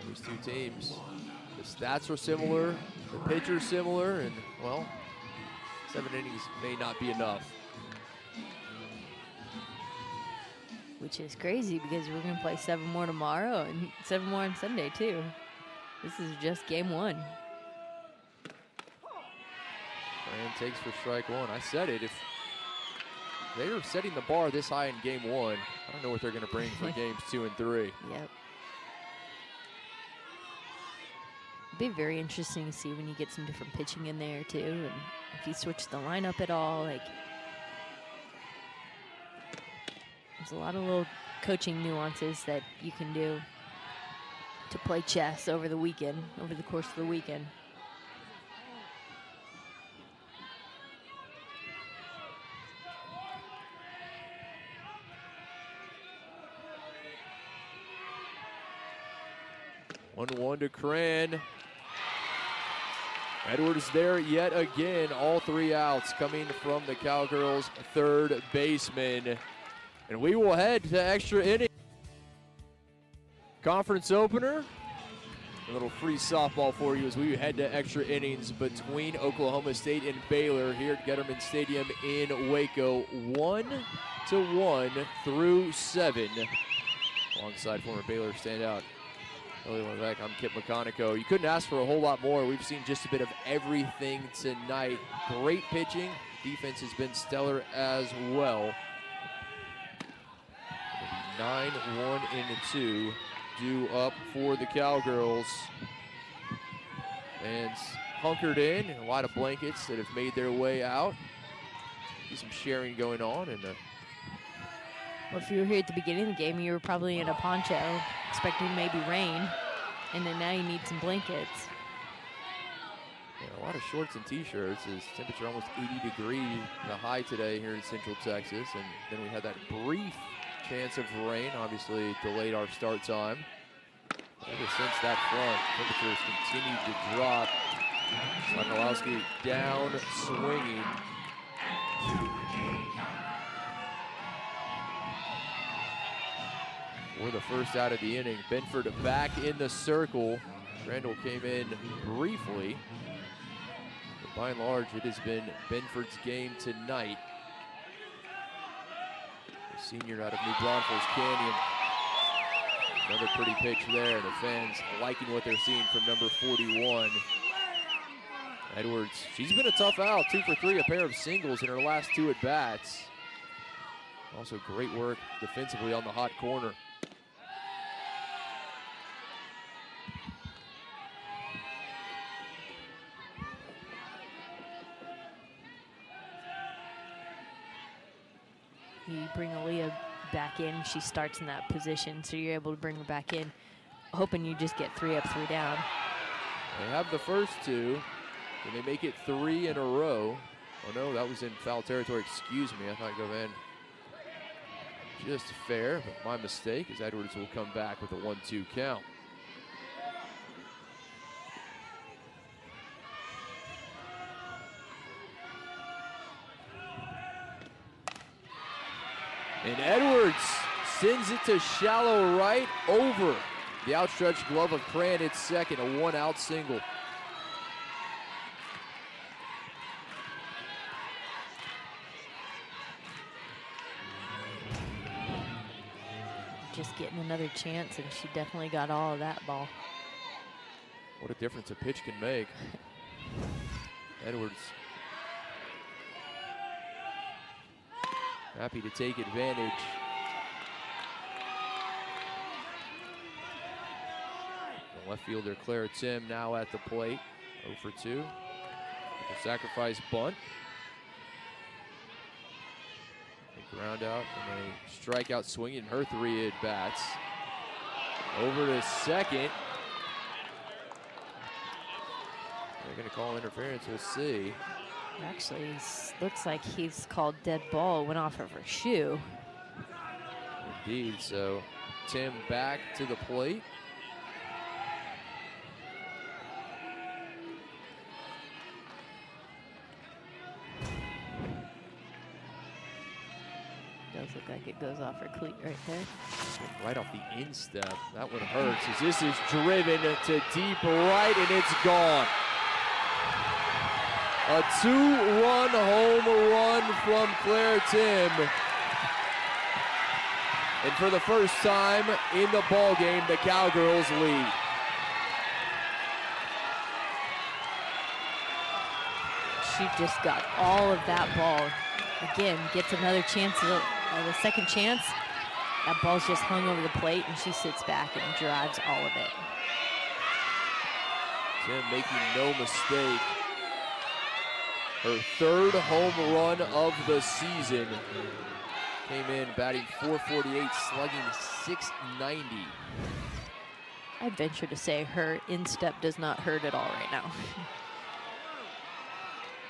These 2 teams, the stats are similar, the pitcher's similar, and well, 7 innings may not be enough. Which is crazy because we're going to play 7 more tomorrow and 7 more on Sunday too. This is just game 1. Fran takes for strike 1. I said it, if they are setting the bar this high in game 1, I don't know what they're going to bring for games 2 and 3. Yep. It'd be very interesting to see when you get some different pitching in there too, and if you switch the lineup at all. Like, there's a lot of little coaching nuances that you can do to play chess over the weekend, over the course of the weekend. One to Cran. Edwards there yet again. All 3 outs coming from the Cowgirls' third baseman. And we will head to extra inning. Conference opener. A little free softball for you as we head to extra innings between Oklahoma State and Baylor here at Getterman Stadium in Waco. 1-1 through 7. Alongside former Baylor standout I'm Kip McConico. You couldn't ask for a whole lot more. We've seen just a bit of everything tonight. Great pitching. Defense has been stellar as well. 9-1-2 due up for the Cowgirls. And hunkered in, and a lot of blankets that have made their way out. See some sharing going on. And well, if you were here at the beginning of the game, you were probably in a poncho, expecting maybe rain, and then now you need some blankets. yeah, a lot of shorts and t-shirts. It's temperature almost 80 degrees, the high today here in Central Texas. And then we had that brief chance of rain, obviously delayed our start time. Ever since that front, temperatures continued to drop. Slangalowski down, swinging. For the first out of the inning, Benford back in the circle. Randall came in briefly. But by and large, it has been Benford's game tonight. The senior out of New Braunfels Canyon. Another pretty pitch there. The fans liking what they're seeing from number 41. Edwards, she's been a tough out, 2 for 3, a pair of singles in her last 2 at-bats. Also great work defensively on the hot corner. You bring Aaliyah back in, she starts in that position, so you're able to bring her back in, hoping you just get 3 up, 3 down. They have the first 2. Can they make it 3 in a row? Oh no, that was in foul territory, excuse me. I thought Govan just fair, but my mistake, as Edwards will come back with a 1-2 count. And Edwards sends it to shallow right over the outstretched glove of Cran. It's second, a 1-out single. Just getting another chance, and she definitely got all of that ball. What a difference a pitch can make. Edwards happy to take advantage. The left fielder Claire Tim now at the plate, 0 for 2. With a sacrifice bunt. A ground out and a strikeout swing in her 3 at-bats. Over to second. They're going to call interference, we'll see. Actually, looks like he's called dead ball, went off of her shoe. Indeed, so Tim back to the plate. Does look like it goes off her cleat right there. Right off the instep. That one hurts as this is driven to deep right and it's gone. A 2-run home run from Claire Tim. And for the first time in the ballgame, the Cowgirls lead. She just got all of that ball. Again, gets another chance, a second chance. That ball's just hung over the plate, and she sits back and drives all of it. Tim making no mistake. Her 3rd home run of the season. Came in batting .448, slugging .690. I'd venture to say her instep does not hurt at all right now.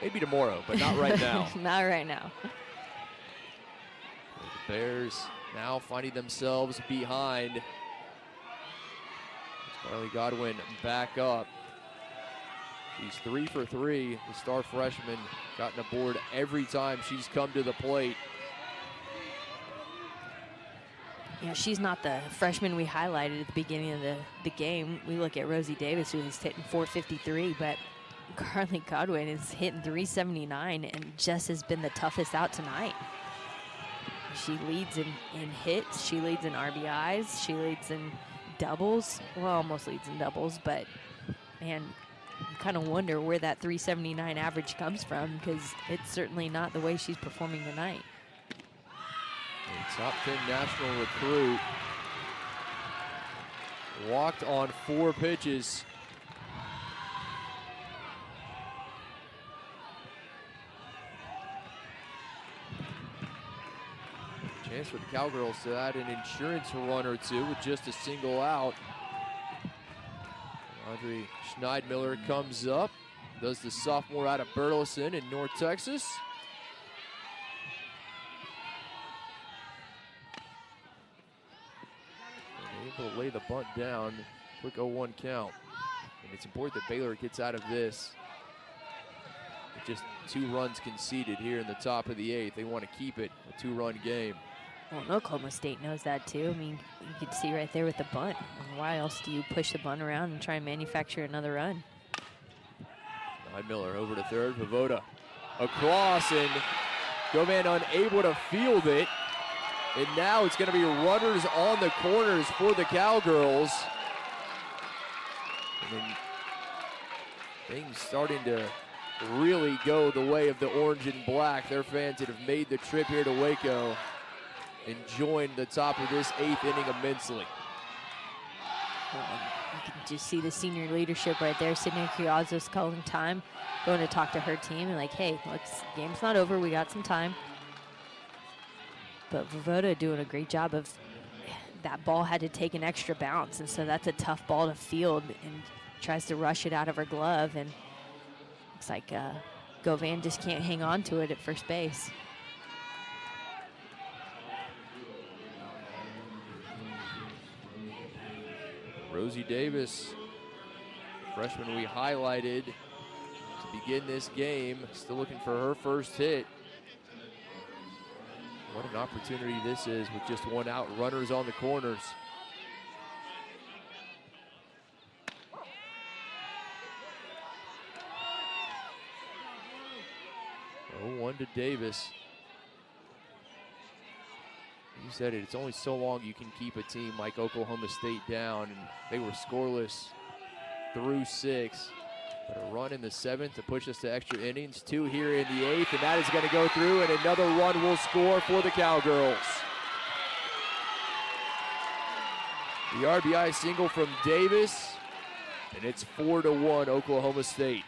Maybe tomorrow, but not right now. Not right now. The Bears now finding themselves behind. Carly Godwin back up. She's 3 for 3. The star freshman gotten aboard every time she's come to the plate. Yeah, she's not the freshman we highlighted at the beginning of the game. We look at Rosie Davis, who is hitting .453, but Carly Godwin is hitting .379 and just has been the toughest out tonight. She leads in hits, she leads in RBIs, she leads in doubles. Well, almost leads in doubles, but man, you kind of wonder where that 379 average comes from, because it's certainly not the way she's performing tonight. A top 10 national recruit. Walked on 4 pitches. Chance for the Cowgirls to add an insurance run or two with just a single out. Audrey Schneidmiller comes up, does the sophomore out of Burleson in North Texas. And able to lay the bunt down, quick 0-1 count. And it's important that Baylor gets out of this with just 2 runs conceded here in the top of the 8th. They want to keep it a 2-run game. Well, Oklahoma State knows that too. I mean, you can see right there with the bunt. Why else do you push the bunt around and try and manufacture another run? Miller over to third. Vovoda across, and Govan unable to field it. And now it's going to be runners on the corners for the Cowgirls. And then things starting to really go the way of the orange and black. Their fans that have made the trip here to Waco enjoying the top of this 8th inning immensely. You can just see the senior leadership right there. Sydney Criazzo's calling time, going to talk to her team and like, hey, look, game's not over. We got some time. But Vovoda doing a great job of, that ball had to take an extra bounce, and so that's a tough ball to field, and tries to rush it out of her glove, and looks like Govan just can't hang on to it at first base. Rosie Davis, freshman we highlighted to begin this game, still looking for her first hit. What an opportunity this is with just 1 out, runners on the corners. Oh, 1 to Davis. You said it, it's only so long you can keep a team like Oklahoma State down, and they were scoreless through 6. But a run in the 7th to push us to extra innings, 2 here in the 8th, and that is going to go through, and another run will score for the Cowgirls. The RBI single from Davis, and it's 4-1 Oklahoma State.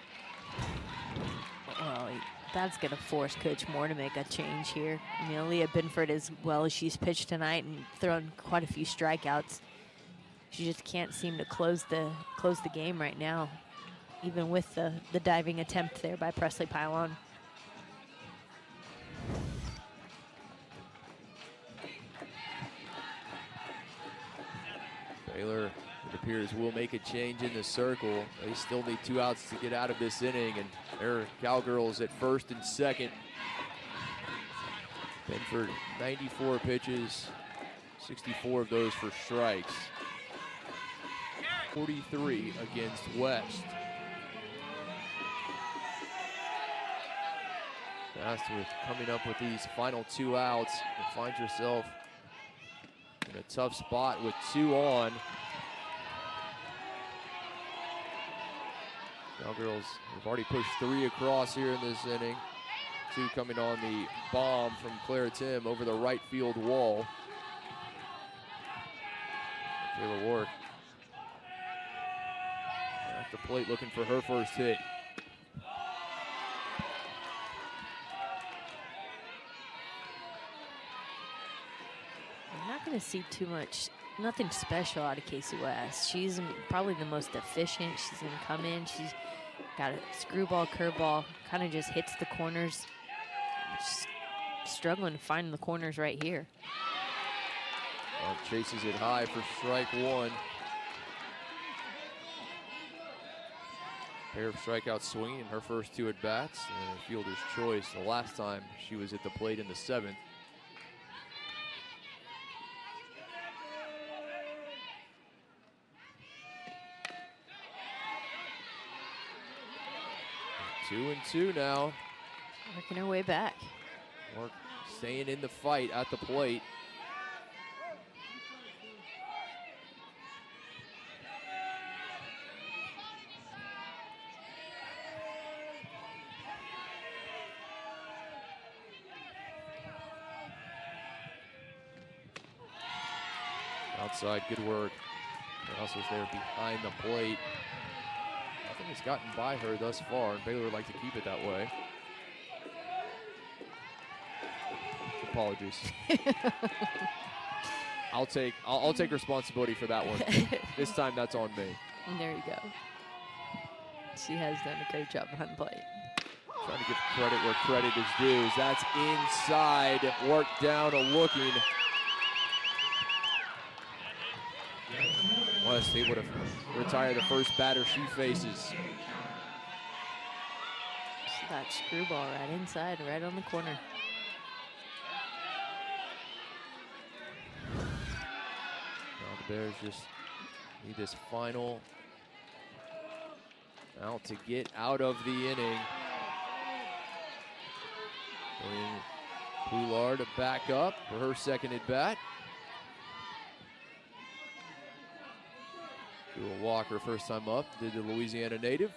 Well, that's going to force Coach Moore to make a change here. I mean, Aaliyah Binford, as well as she's pitched tonight and thrown quite a few strikeouts, she just can't seem to close the game right now, even with the diving attempt there by Presley Pylon. Baylor, it appears, will make a change in the circle. They still need 2 outs to get out of this inning, and their Cowgirls at first and second. Binford, 94 pitches, 64 of those for strikes. 43 against West. Fast with coming up with these final 2 outs, and finds yourself in a tough spot with 2 on. Cowgirls have already pushed 3 across here in this inning. 2 coming on the bomb from Claire Tim over the right field wall. Taylor Warwick at the plate looking for her first hit. I'm not going to see too much, nothing special out of Casey West. She's probably the most efficient. She's going to come in. She's got a screwball, curveball, kind of just hits the corners. Just struggling to find the corners right here. Well, chases it high for strike 1. Pair of strikeouts swinging in her first 2 at bats, and a fielder's choice the last time she was at the plate in the 7th. Two and 2 now. Working her way back. Mark staying in the fight at the plate. outside, good work. Russell's there behind the plate. Nothing has gotten by her thus far, and Baylor would like to keep it that way. Apologies. I'll take responsibility for that one. This time that's on me. And there you go. She has done a great job behind the plate. Trying to give credit where credit is due. That's inside, work down, looking. West able to retire the first batter she faces. See that screwball right inside, right on the corner. Now the Bears just need this final out to get out of the inning. Poulard to back up for her second at bat. Jewel Walker, first time up, did the Louisiana native.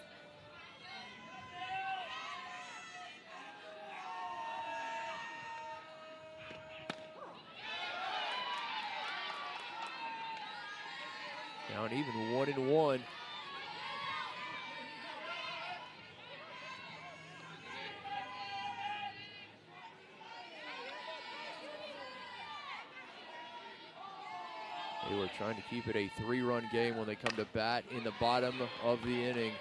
Down even 1-1. They were trying to keep it a 3-run game when they come to bat in the bottom of the inning.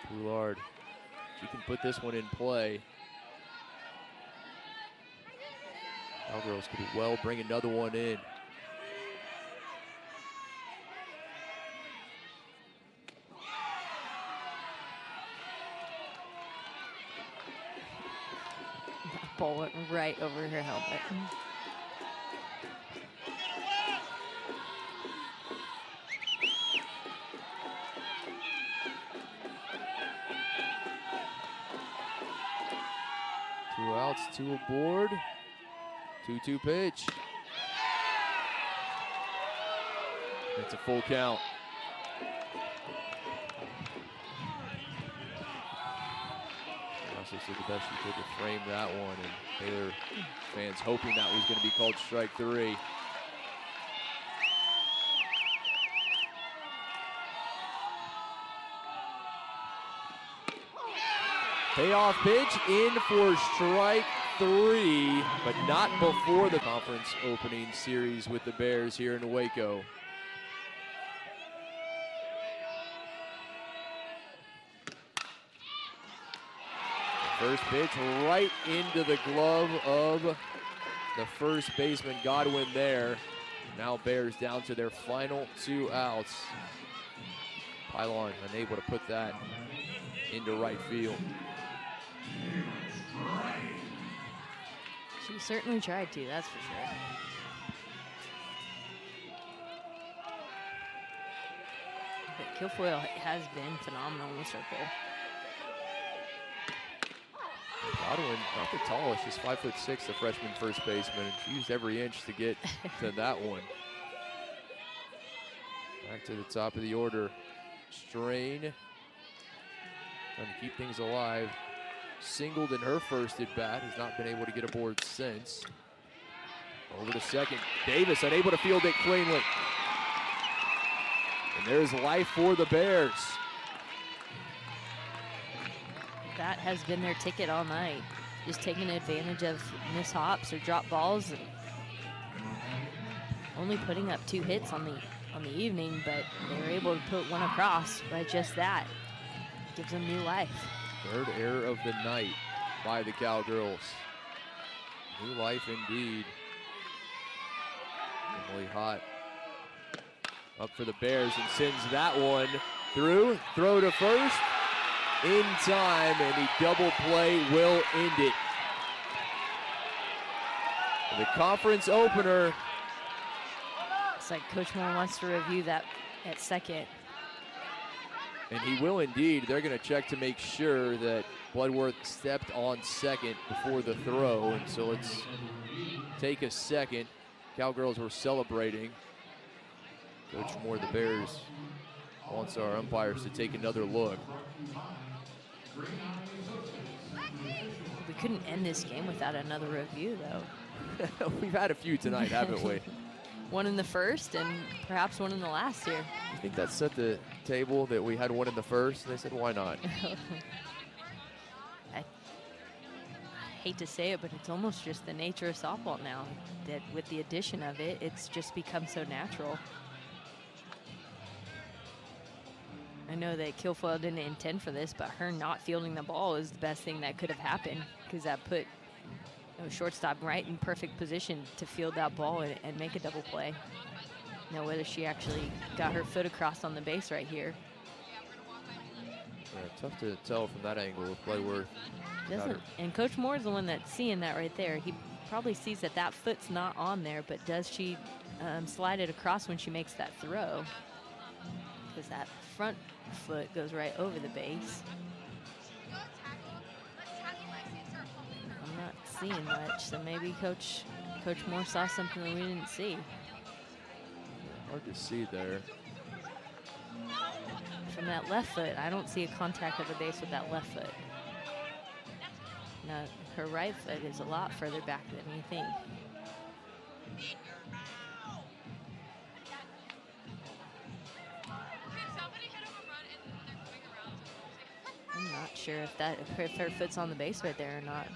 Poulard, she can put this one in play. Cowgirls could well bring another one in. That ball went right over her helmet. Two outs, two aboard. 2-2 pitch. It's a full count. Also did the best she could to frame that one, and Baylor fans hoping that was going to be called strike 3. Payoff pitch in for strike 3, but not before the conference opening series with the Bears here in Waco. First pitch right into the glove of the first baseman, Godwin there. Now Bears down to their final 2 outs. Pylon unable to put that into right field. She certainly tried to, that's for sure. But Kilfoyle has been phenomenal in the circle. Godwin, not the tallest, she's 5'6", the freshman first baseman. She used every inch to get to that one. Back to the top of the order. Strain, trying to keep things alive. Singled in her first at bat, has not been able to get aboard since. Over to second, Davis unable to field it cleanly. And there's life for the Bears. That has been their ticket all night. Just taking advantage of missed hops or drop balls, and only putting up 2 hits on the evening, but they were able to put one across by just that. Gives them new life. Third error of the night by the Cowgirls. New life indeed. Emily Hott up for the Bears and sends that one through. Throw to first in time, and the double play will end it. The conference opener. It's like Coach Moore wants to review that at second. And he will indeed. They're going to check to make sure that Bloodworth stepped on second before the throw. And so let's take a second. Cowgirls were celebrating. Coach Moore, the Bears, wants our umpires to take another look. We couldn't end this game without another review, though. We've had a few tonight, haven't we? One in the first and perhaps one in the last here. I think that set the table that we had one in the first. They said, why not? I hate to say it, but it's almost just the nature of softball now, that with the addition of it, it's just become so natural. I know that Kilfoyle didn't intend for this, but her not fielding the ball is the best thing that could have happened, because that put shortstop right in perfect position to field that ball and make a double play. Now, whether she actually got her foot across on the base right here. Yeah, tough to tell from that angle with Blayworth. Doesn't, and Coach Moore is the one that's seeing that right there. He probably sees that that foot's not on there, but does she slide it across when she makes that throw? Because that front foot goes right over the base. I'm not seeing much, so maybe Coach Moore saw something that we didn't see. Hard to see there. From that left foot, I don't see a contact of the base with that left foot. Now, her right foot is a lot further back than you think. I'm not sure if her foot's on the base right there or not.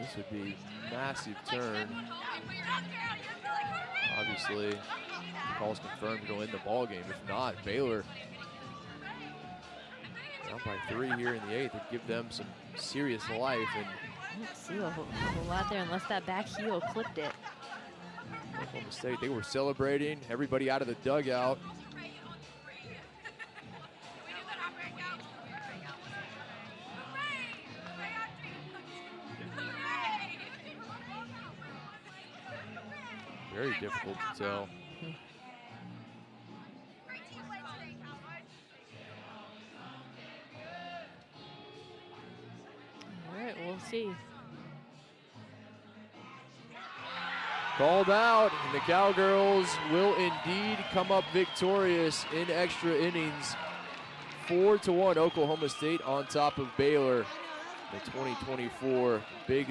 This would be a massive turn. Obviously, the call's confirmed to win the ball game. If not, Baylor down by 3 here in the 8th would give them some serious life. And I don't see a whole lot there unless that back heel clipped it. Oklahoma State, they were celebrating. Everybody out of the dugout. Very difficult to tell. All right, we'll see. Called out, and the Cowgirls will indeed come up victorious in extra innings. 4-1 Oklahoma State on top of Baylor. The 2024 Big